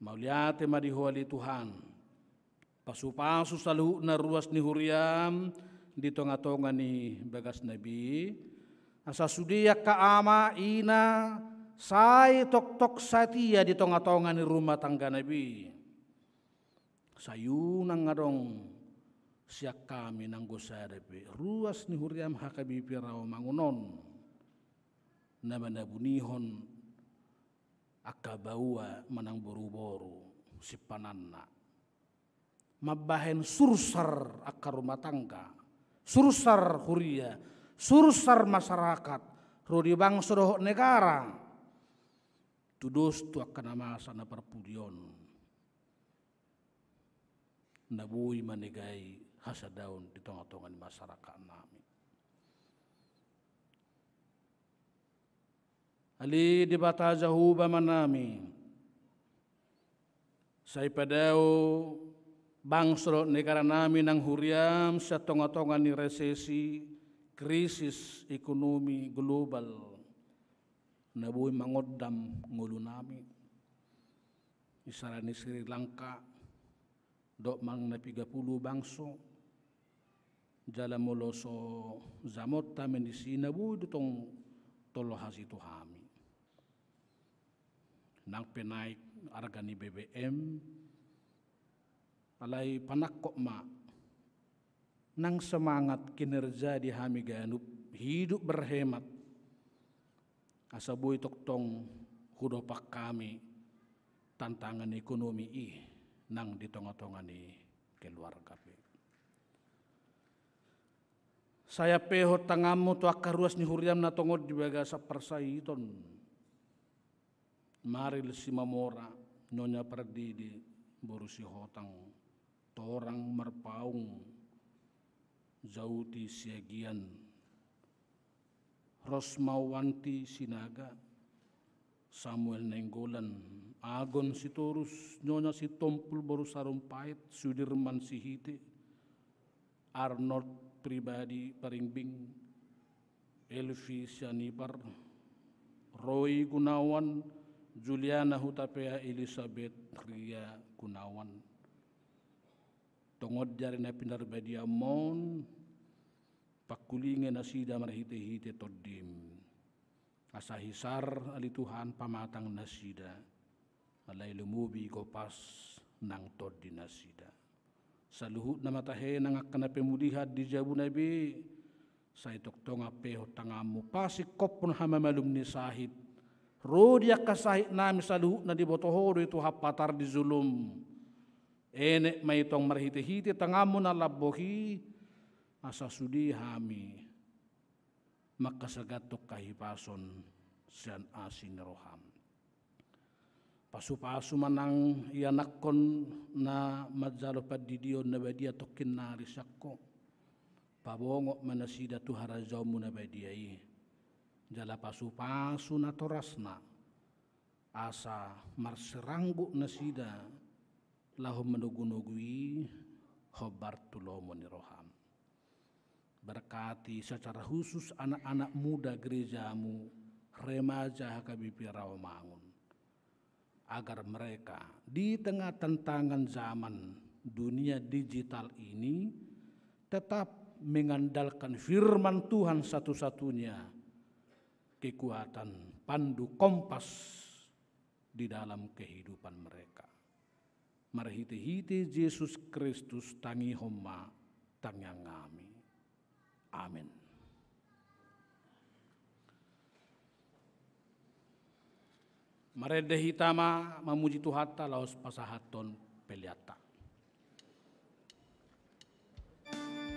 mauliate madihuali Tuhan pasu-pasu salu na ruas ni huriam di tonga-tonga ni bagas nabi asa sudia ka ama ina sai tok-tok satia di tonga-tonga ni rumah tangga nabi sayunang ngadong siak kami nanggo sadapi ruas ni huriam hakabi pirao mangunon na manabunihon akabaua manang boru-boru si pananna mabahen sursar akar rumah tangga, sursar huria, sursar masyarakat, rodi bangsa doh negara. Tudos tu akan amasa na perpudion. Nabui manegai hasadaun di tengah-tengah masyarakat nami. Ali di bata jahuba manami. Saya padao bangsa negara nami nang huriam sa tonga-tonga ni resesi krisis ekonomi global nabuhi mangodam ngulu nami isara ni Sri Lanka dok mang na 30 bangso jala moloso zamot tamen di sina bu ditong tolo hasitu hami nang penaik harga ni BBM alai panak kok ma nang semangat kinerja di hami ganup hidup berhemat asabui toktong hudopak kami tantangan ekonomi nang di tengah-tengah ni keluarga pe saya peho tangamu tu akaruas ni huriam na tongod di baga sa persaiton maril si mamora nyonya perdidi borusi hotang torang merpaung Zauti Siagian Rosmawanti Sinaga Samuel Nenggolan Agon Sitorus Nyonya si Tompul Boru Sarumpait Sudirman Sihite Arnold Pribadi Paringbing Elvi Sianipar Roy Gunawan Juliana Hutapea Elizabeth Ria Gunawan tongod jari na pinarbadia mon pakulinge na sida marhite-hite todim Kasahisar ali Tuhan pamatang nasida, alay lumubi ko pas nang tod di nasida. Sa luhut na matahe nang akana pemulihat di jabu nabi, sa itoktonga peho tangamu pasikop pun hamamalum ni sahit. Rodia kasahit nami sa luhut na di botohoro itu hapatar di zulum. Enek may itong marhiti-hiti tangamu na labohi, asa sudi hami makasagatok kahipason siyan asin roham. Pasu-pasu manang ianakon na madzalo padidion na badia tokin na risakko. Pabongok manasida tu harajaw mo na badiay. Jala pasu-pasu na toras na. Asa marseranggo na sida lahom manugunugui hobar tulomo ni roham. Berkati secara khusus anak-anak muda gerejamu, remaja HKBP Rawamangun, agar mereka di tengah tantangan zaman dunia digital ini tetap mengandalkan firman Tuhan satu-satunya kekuatan pandu kompas di dalam kehidupan mereka. Marhiti-hiti Yesus Kristus tangi homa tangyang ngami. Amin. Marede hitama memuji Tuhan laos pasahaton peliata. Amin.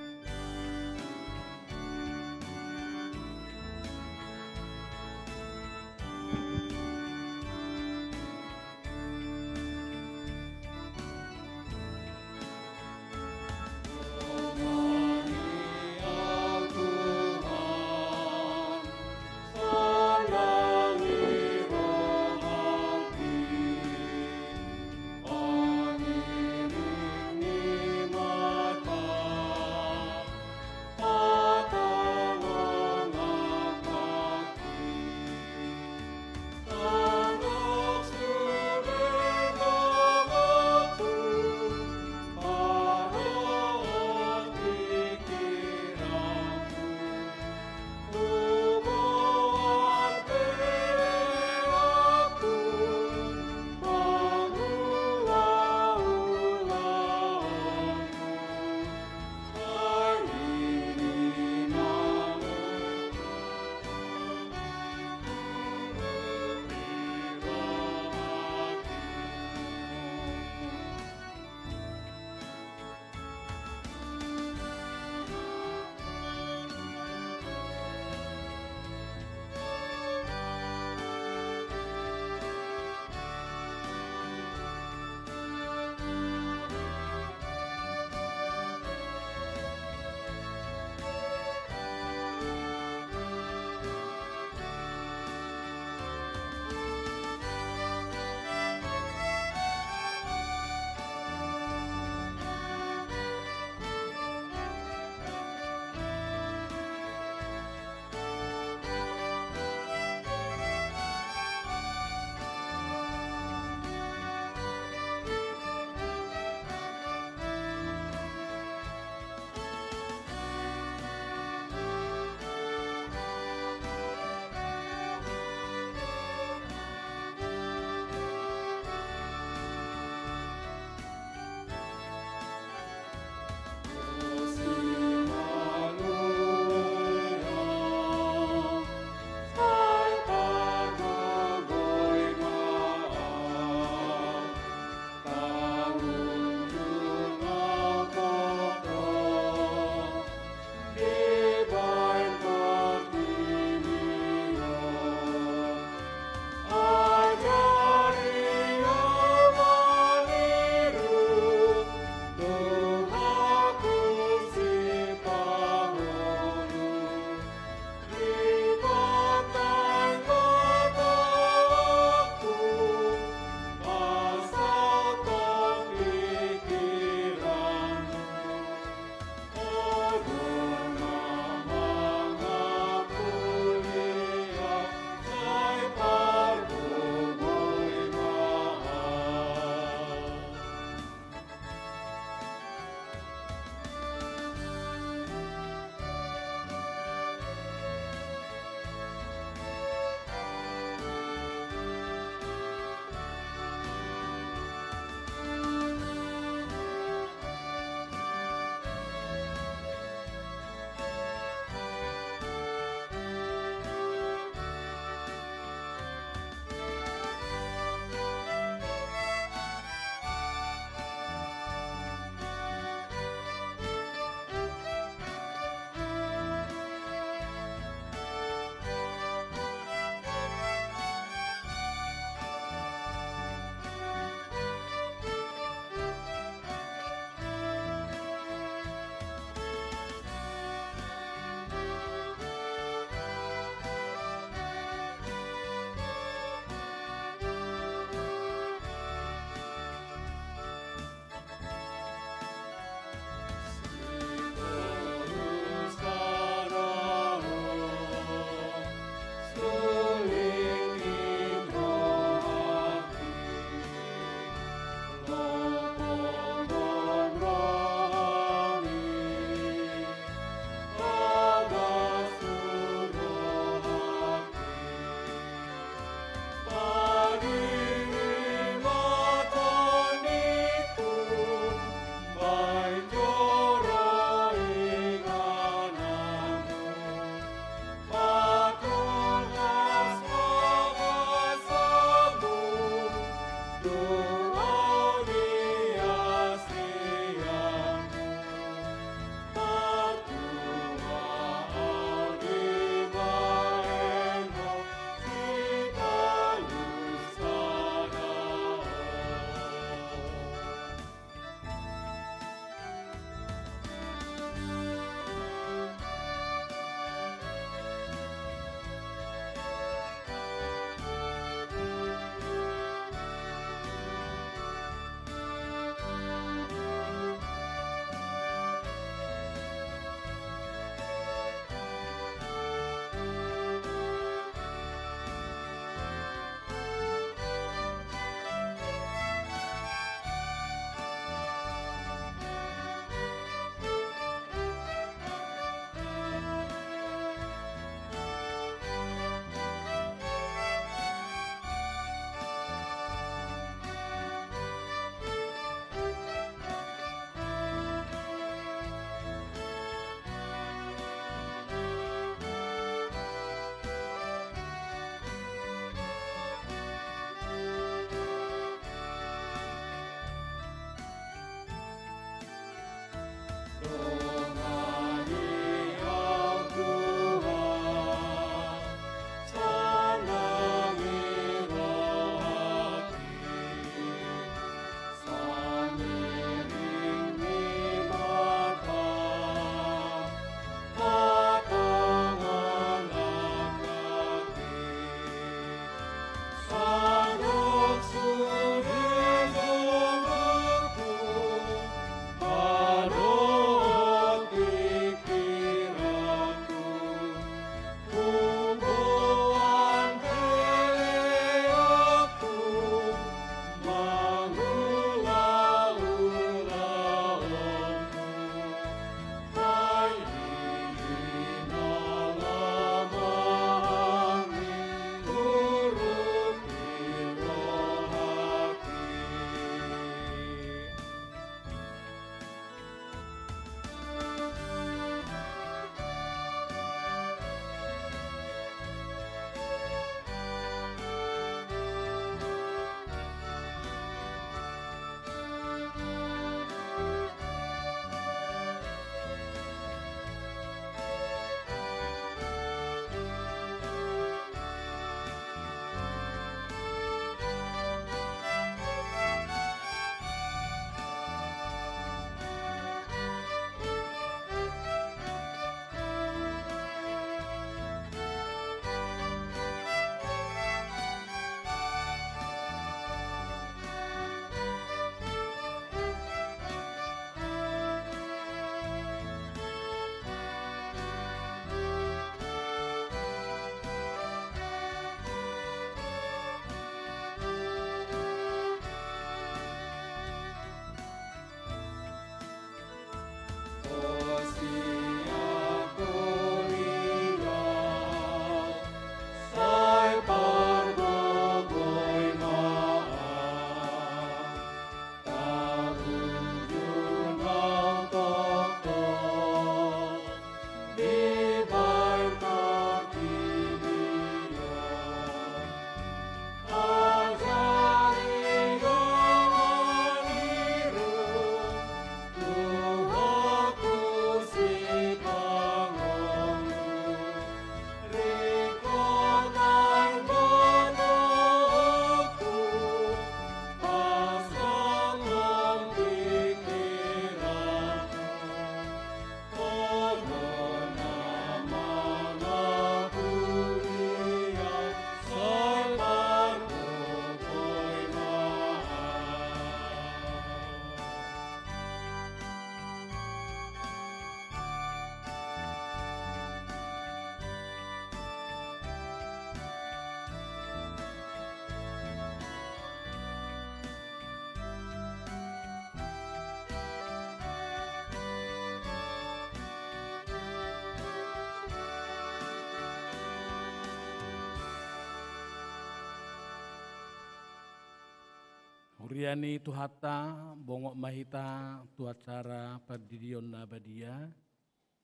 Huriani tuhata bongok mahita tu acara perdidion nabadia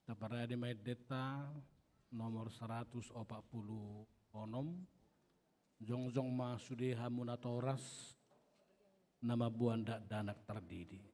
tapara di Maedeta nomor 140 onom jongjong ma sudeha munatoras nama buanda danak terdidi.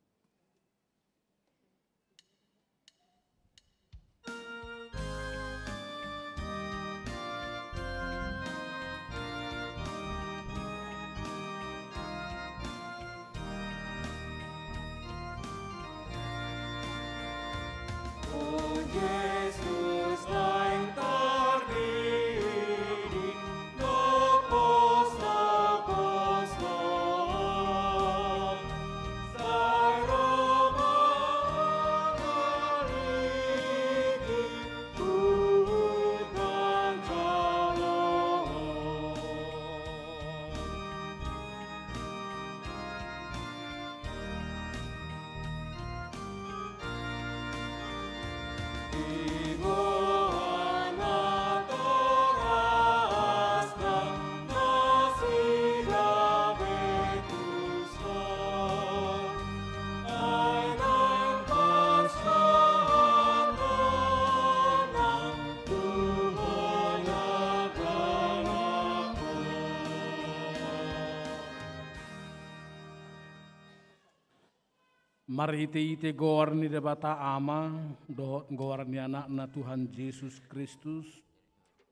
Mari ite goar ni debata ama, dohot goar ni anak na Tuhan Yesus Kristus,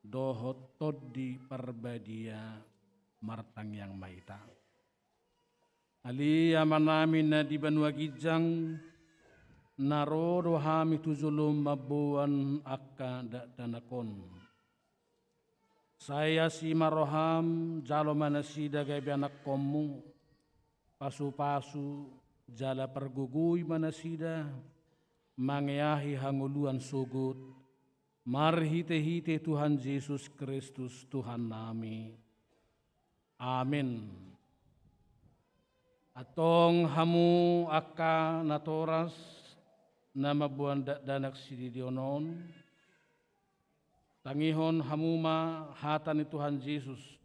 dohot tod di perbadia martang yang maita. Ali amanami na di banua gijang, narodo hami tuzulum mabuan akka danakon. Saya si maroham jalo manasida gabi anak komu, pasu-pasu, jala pergugui manasida, mangeahi hanguluan sugut, marhite-hite Tuhan Yesus Kristus Tuhan nami. Amin. Atong hamu akka natoras nama buan danak sididionon, tangihon hamuma hatan Tuhan Yesus.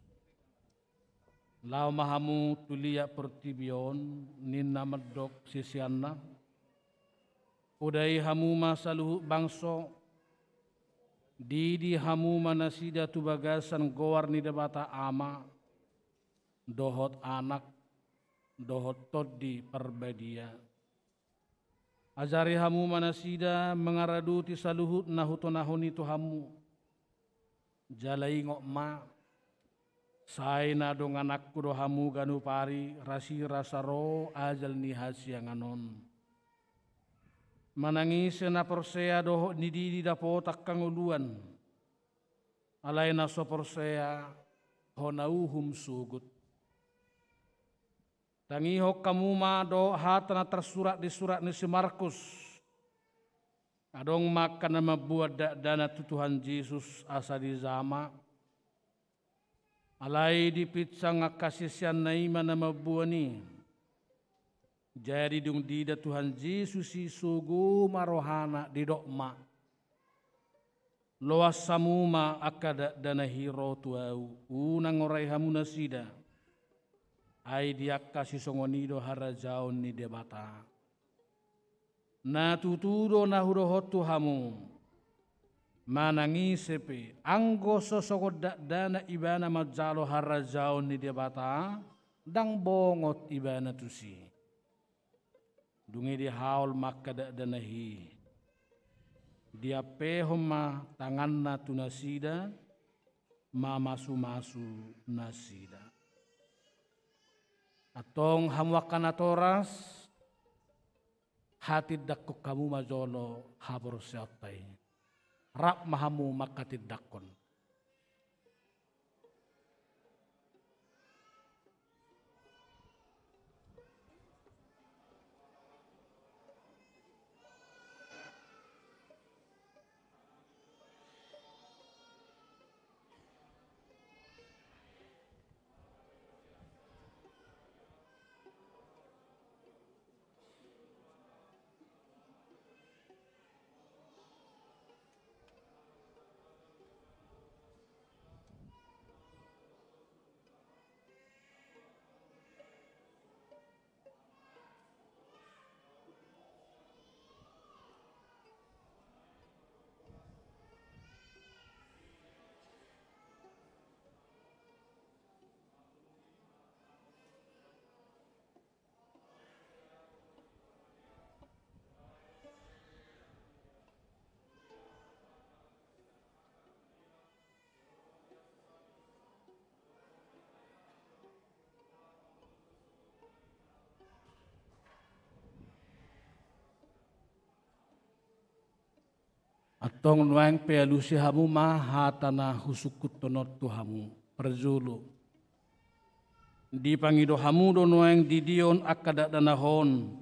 Lau mahamu tulia pertibion ninna medok sisianna. Udai hamu masaluhu bangso. Didi hamu manasida tu bagasan goar ni debata ama. Dohot anak. Dohot todi perbadia. Ajari hamu manasida mengaradu ti saluhut nahutonahon itu hamu. Jalai ngok ma. Sai na dong anakku dohamu ganu pari rasi rasaro ajal ni hasiang anon. Manangis na porsea doho nididi dapo takkang uluan. Alay na so porsea honauhum sugut. Tangihok kamu ma do hata na tersurat di surat ni si Markus. Adong makan na mabuat dana Tuhan Yesus asa di zama. Alai di pizza ngakasisian na iman na mabuani. Jadi dung dida Tuhan Yesus sugu marohana di dokma. Loas samuma akada dana hiro tuau. Unang orai hamuna sida. Ai diakka sisongonido harajaon ni debata. Na tutudo na hurohotu hamu. Manangisepe anggo sosokod dana ibana majalo harajaon ni debata dang bongot ibana tusi dungi di haul makka danahi dia pehoma tanganna tunasida ma masu nasida atong hamwakana toras hati dakku kamu majolo habor siapai rak mahamu makatid dakon. Atong nuang pealusi hamu mahatana husukut tonot tu hamu perzulu. Di pangido hamu do nuang didion akada danahon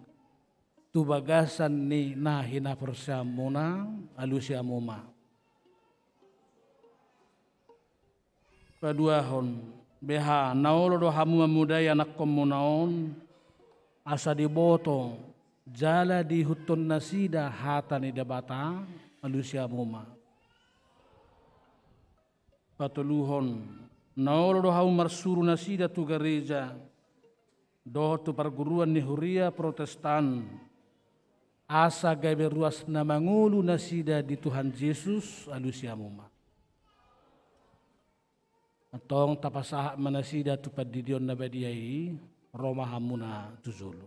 tu bagasan ni nahina persamuna alusi amuma. Paduahon beha naolo do hamu mamudai anak komunaon asa diboto jala di hutun nasida hata ni dabata manusia muma. Patuluhon naolo do hamu marsuru nasida tu gereja do tu perguruan ni Huria Protestan asa gabe ruas na mangulu nasida di Tuhan Yesus alusia muma. Atong tapasah manasida tu padidion na badiai Roma hamuna tuzulu.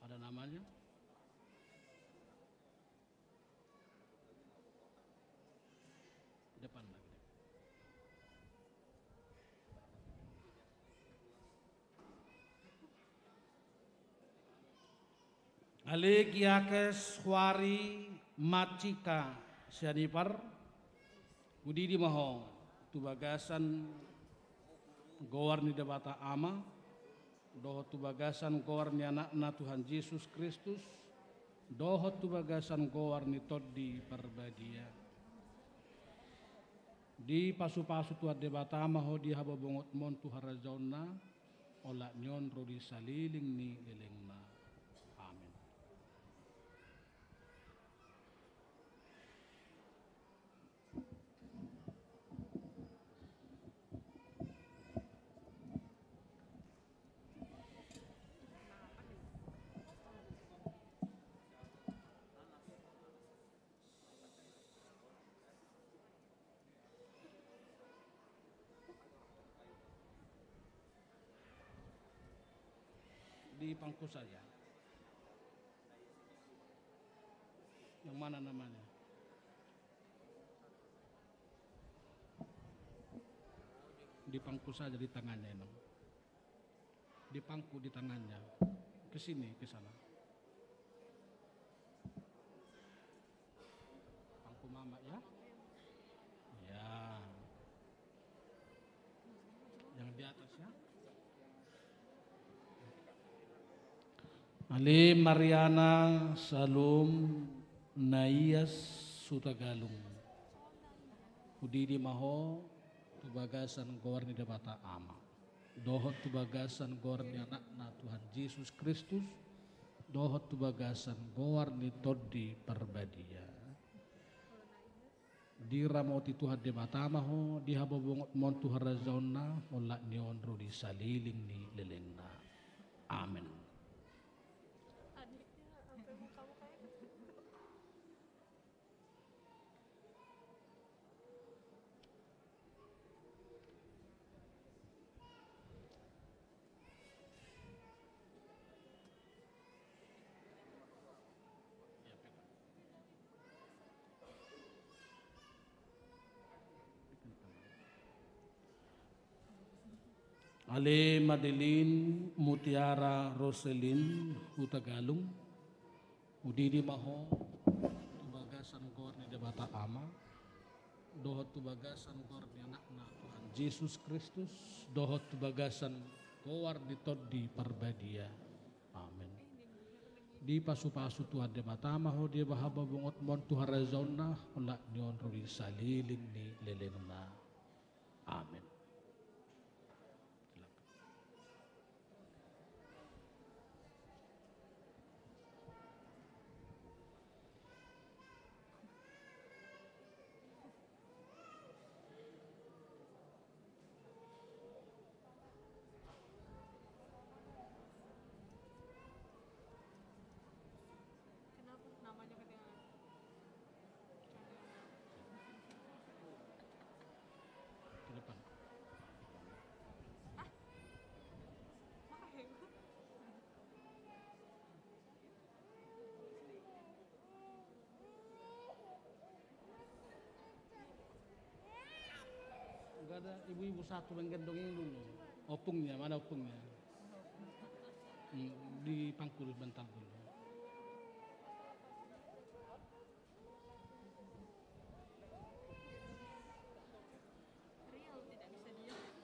Ada namanya? Depan lagi. Alik yakes huari macika sianipar udidi maho tu bagasan gowar ni debata ama doho tu bagasan gowar ni anakna Tuhan Yesus Kristus doho tu bagasan gowar ni toddi perbadia di pasu-pasu tu debata maho di haba bongot mon tu harazona ola nyon rodi saliling ni lelengna. Amin. Di pangku saja. Yang mana namanya? Di pangku saja di tangannya ini. Di pangku di tangannya. Ke sini, ke sana. Pangku mama ya. Ya. Yang di atas ya. Ali Mariana Salum Naias Sutagalung Udidi Maho Tubagasan Gorni Debata Ama Dohot Tubagasan Gorni Anakna Tuhan Yesus Kristus Dohot Tubagasan Gorni Toddi Perbadia Di Ramoti Tuhan Debata Maho Di Hababongot Montu Harazona Olak Nion Rudi Saliling Ni Lelengna. Amin. Ale Madeline Mutiara Roselin Hutagalung Udidi Maho Tubagasan Gorni Debata Ama Dohot Tubagasan Gorni Anakna Tuhan Yesus Kristus Dohot Tubagasan Gowar di Toddi Perbadia. Amin. Di pasu-pasu Tuhan Debata Maho dia bahaba bungot mon Tuhan Razona Olak nyon rudi saliling ni lelengna. Amin. ibu-ibu satu menggendong ini dulu. Opungnya, mana opungnya? Di pangkul bentar dulu.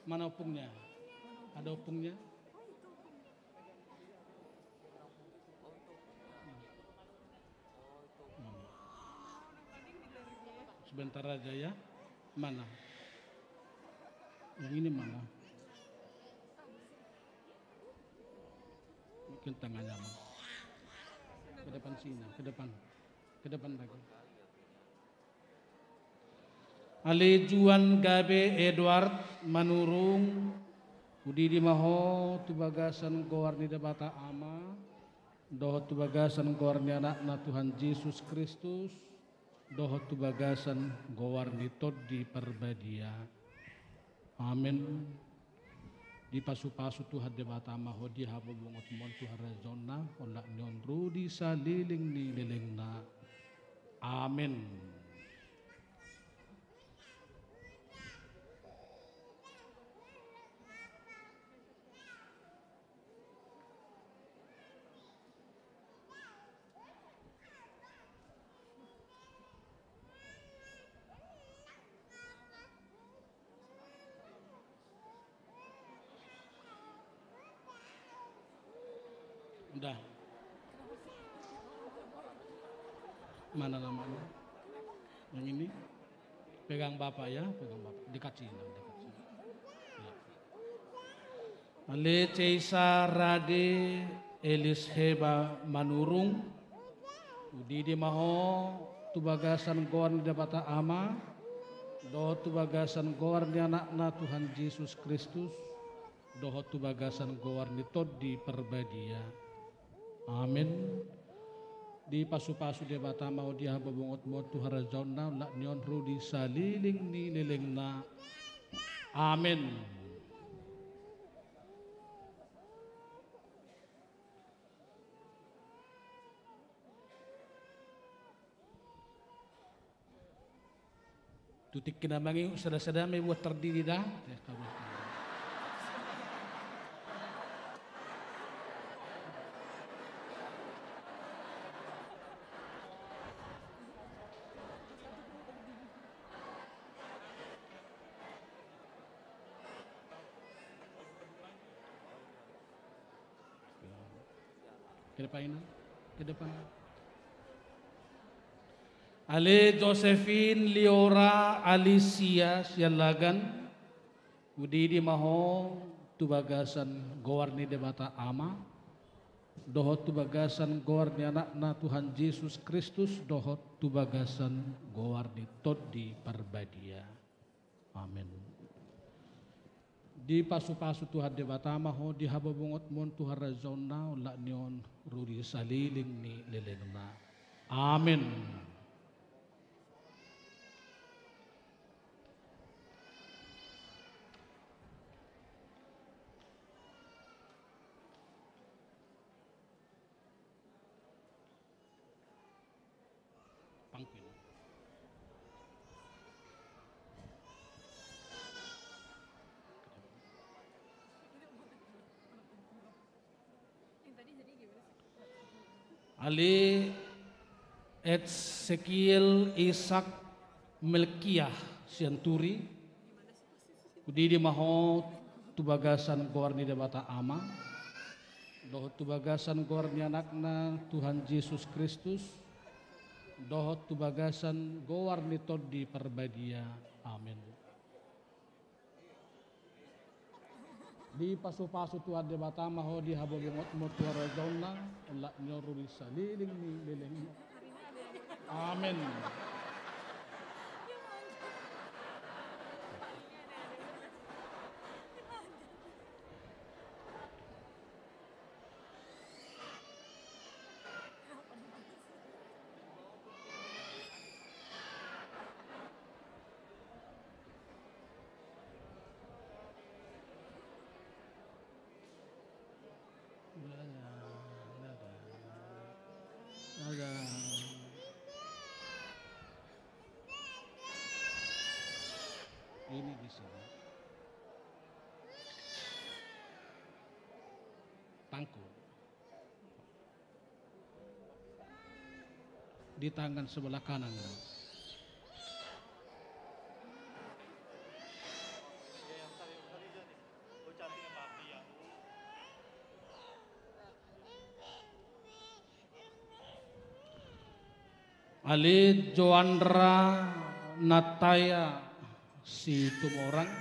Mana opungnya? Ada opungnya? Sebentar aja ya. Mana? Yang ini mana? Mungkin tangannya. Ke depan sini, ke depan. Ke depan lagi. Ale Juan Gabe Edward Manurung Udidi Maho tubagasan gowarni debata ama doho tubagasan gowarni anakna Tuhan Yesus Kristus doho tubagasan gowarni todi perbadia. Amin. Di pasu-pasu Tuhan debata maho di habo bungot mon Tuhan rezona olak nyon rudi saliling ni lelengna. Amin. Udah. Mana namanya? Yang ini? Pegang Bapak ya, pegang Bapak. Dekat sini, dekat sini. Ya. Ale Ceisa Rade Elis Heba Manurung Udidi Maho tubagasan goan dapata ama doho tubagasan goan di anakna Tuhan Yesus Kristus doho tubagasan goan di todi perbadia. Amin. Di pasu-pasu dia bata mau dia babongot mo Tuhan razona lak nyon rudi saliling ni lelengna. Amin. Tutik kinamangi sada-sada may buat terdiri dah. Ke depan, ke depan. Ale Josephine Liora Alicia Sialagan Udidi Maho tubagasan gowarni debata ama doho tubagasan gowarni anakna Tuhan Yesus Kristus doho tubagasan gowarni todi perbadia. Amin. Di pasu-pasu Tuhan debata maho di hababungot mon Tuhan razona lak nion ruri saliling ni lelengna. Amin. Pangpil. Ali Ezekiel Ishak Melkiah Sianturi Udidi Maho tubagasan gowarni debata ama doho tubagasan gowarni anakna Tuhan Yesus Kristus doho tubagasan gowarni todi perbadia. Amin. Di pasu-pasu Tuhan debata maho di habobongot mo Tuhan razona ulak nyoruri saliling ni leleng. Amin. Ada. Ini di sini. belakangku. Di tangan sebelah kanan. Ali Joandra Nataya si tumorang.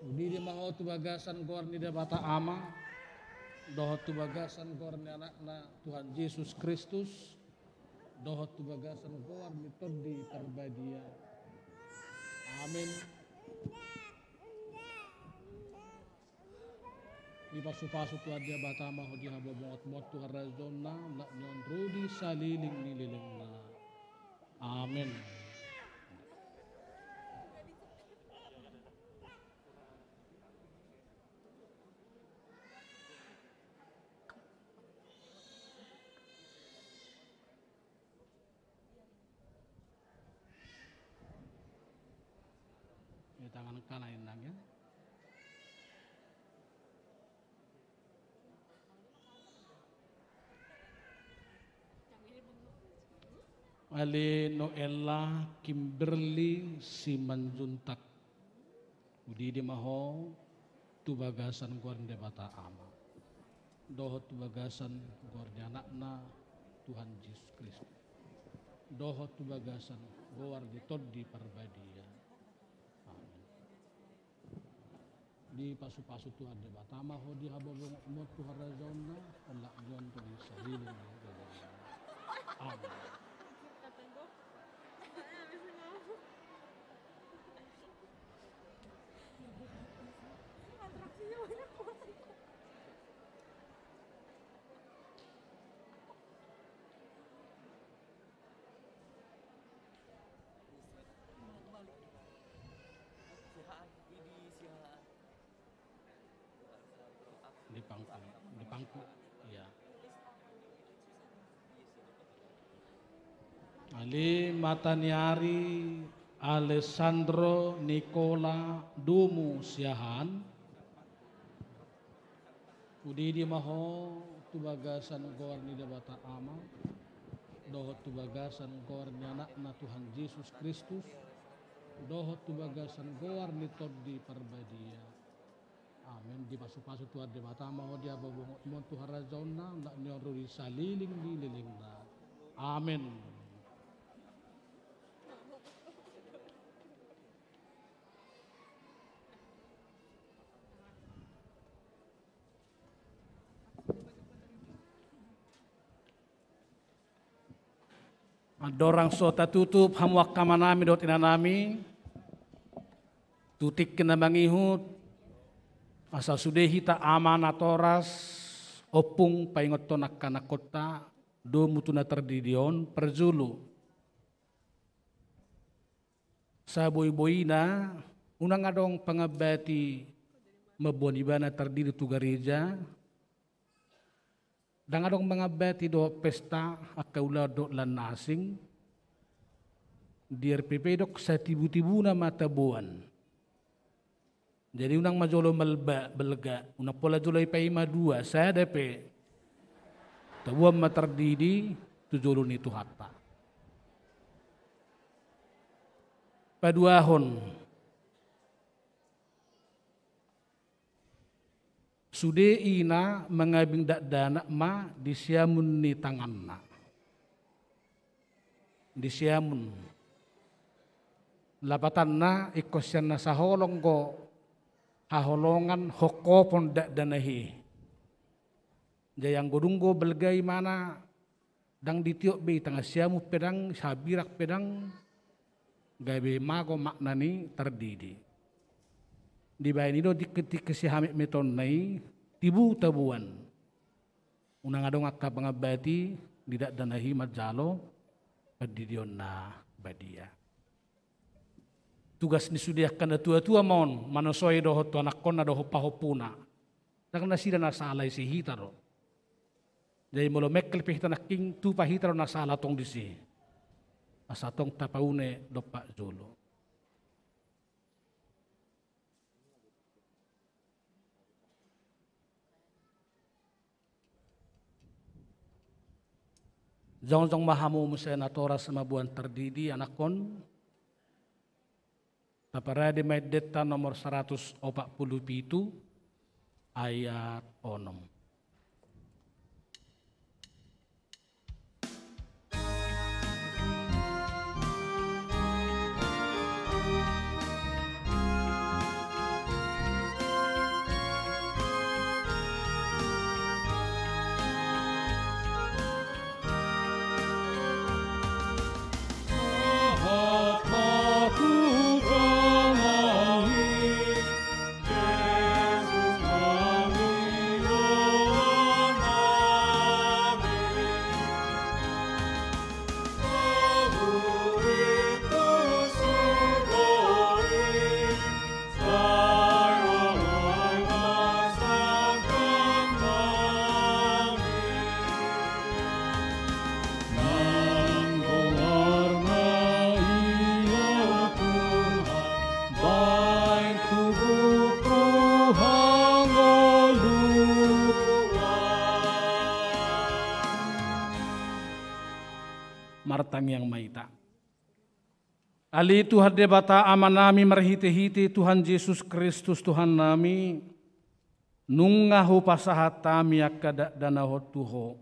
Di maho tu bagasan gor ni bata ama. Doho tu bagasan gor ni anakna Tuhan Yesus Kristus. Doho tu bagasan gor ni todi perbadia. Amin. Di pasu-pasu tu adia bata maho di habo mot tu harazona la nyon rudi saliling nililingna. Amin. Di tangan kanan ya. Ali Noella Kimberly Simanjuntak. Udi di maho tu bagasan gor de bata ama. Doho tu bagasan gor de anakna Tuhan Yesus Kristus. Doho tu bagasan gor di todi perbadia. Amin. Di pasu-pasu Tuhan de bata maho di habobong mo tu harazona Allah nyon tu salilin. Amin. Di pangku, ya. Ali Mataniari Alessandro Nicola Dumu Siahan. Udi di maho tu bagasan gor ni bata ama. Doho tu bagasan gor ni anakna Tuhan Yesus Kristus. Doho tu bagasan gor ni todi perbadia. Amin. Di pasu-pasu Tuhan de bata maho dia babong mon tu harazona ndak nyoru di saliling di lilingna. Amin. Dorang sota tutup hamuak kamanami dot inanami tutik kena bangihut asa sudehi ta amanatoras opung paingot tonak kana kota do mutuna terdidion perzulu saboy-boyina unang adong pangabati mabonibana terdiri tu gereja dan adong mga beti do pesta akaula do lan asing di RPP dok sa tibu-tibu na matabuan. Jadi unang majolo malba belga una pola julay pa ima dua saya DP tabuan matardidi tu jolo ni tuhata. Paduahon sude ina mengabing dana ma disiamun ni tanganna. Disiamun. Lapatanna ikosyan na sa holong ko haholongan hokopon danahi. Jayang godunggo belgay mana dang ditiok be tanga siamu pedang sabirak pedang gabe mago maknani terdidi. Di bayan itu diketik si hamid meton nai tibu tabuan unang adong akka pangabati didak danahi majalo padidion na badia tugas ni sudiah kana tua-tua mon manosoi doho tu anak kona doho pahopuna tak nasida na salai si hitaro jadi molo mekkel pihta naking tu pahitaro na sala tong disi asatong tapaune dopa jolo. Zong mahamu musena tora sama buan terdidi anakon. Taparade may deta nomor 147 ayat 6. Martang yang maita. Ali Tuhan debata amanami marhiti-hiti Tuhan Yesus Kristus Tuhan nami. Nungahu pasahatami akada danahot tuho.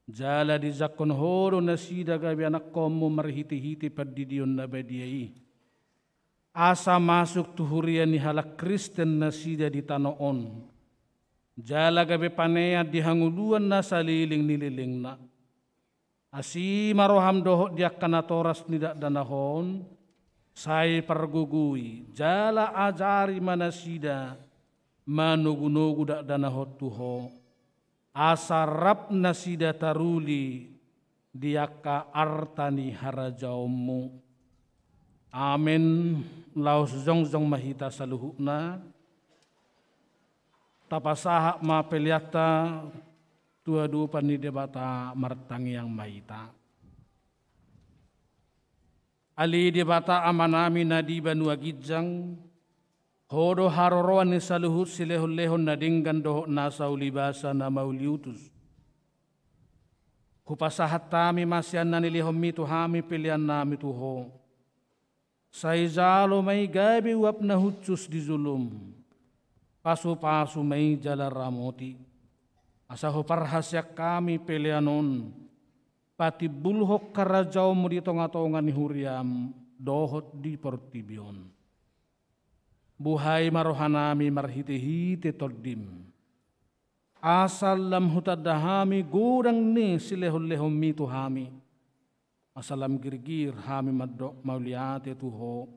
Jala di zakon horo nasida gabi anak komo marhiti-hiti padidion na badiai. Asa masuk tuhurian ni halak Kristen nasida di tanoon. Jala gabi panea di hanguluan na saliling nililing na. Asi maroham dohot dia kanatoras nidak danahon, say pargugui, jala ajari manasida, manugunugu dak danahot tuho, asarap nasida taruli, diaka artani harajaumu. Amin, laus zongjong mahita saluhukna, tapasahak ma peliata, Tua-dua pani debata martang yang maita. Ali debata amanami nadi banu agijang. Hodo haroroan ni saluhut silehon-lehon nadinggan dohok nasa ulibasa na mauliutus. Kupasahat tami masyan na nilihom mito hami pilihan nami tuho. Saizalo may gabi wap na hutsus di zulum. Pasu-pasu may jalar ramoti. Asaho parhasyak kami pelianon, pati bulhok karajau mo di tonga-tonga ni huriam, dohot di portibion. Buhay marohanami marhiti-hiti toddim. Asal lam hutadahami gurang ni silehon-lehon mito hami. Asalam girgir hami madok mauliate tuho,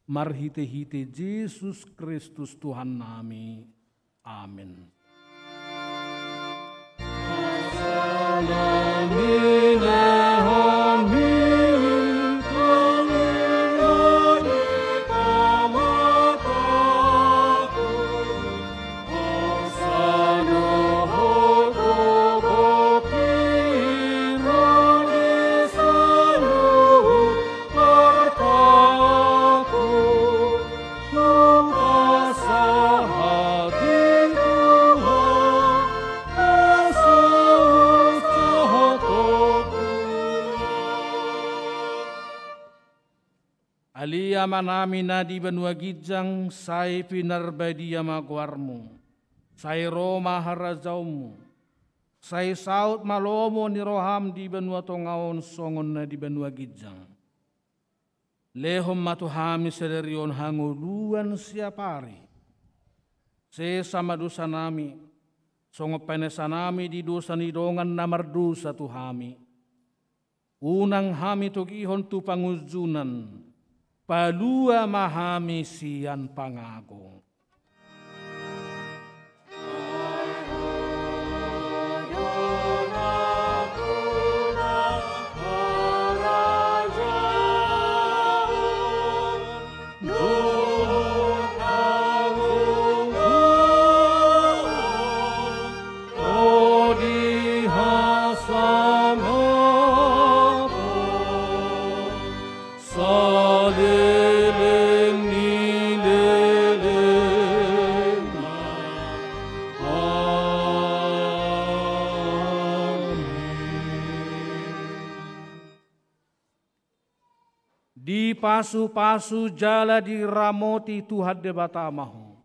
marhiti-hiti Yesus Kristus Tuhan nami. Amin. Alia manami nadi benua gijang, sai pinarbadia magwarmu, sai Roma harazaumu, sai saut malomo ni roham di benua tongaon songon na di benua gijang. Lehom matuhami sederion hanguluan siapari, se sama dosa nami, songo penesanami di dosa nidongan namar dosa tuhami. Unang hami tugihon tu panguzunan, palua mahami sian pangagong. Di pasu-pasu jala di ramoti Tuhan de batamaho.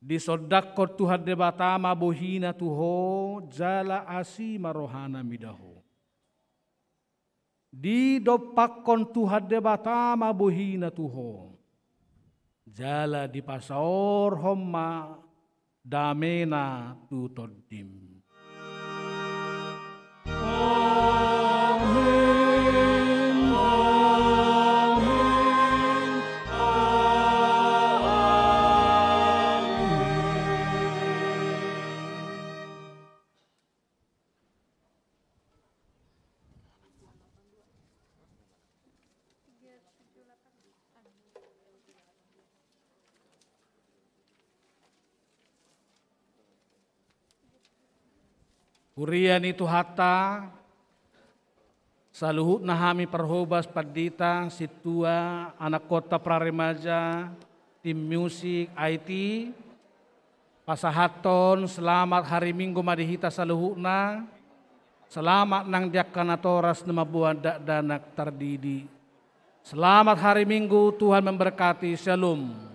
Di sodakko Tuhan de batama bohina tuho jala asi marohana midaho. Di dopakon Tuhan de batama bohina tuho. Jala di pasaor homma damena tutodim. Amen, amen, Urian itu hatta saluhut nahami perhobas padita situa anak kota praremaja tim musik IT pasahaton selamat hari Minggu madihita saluhutna selamat nang jakana toras nemabuan dak danak tardidi selamat hari Minggu Tuhan memberkati shalom.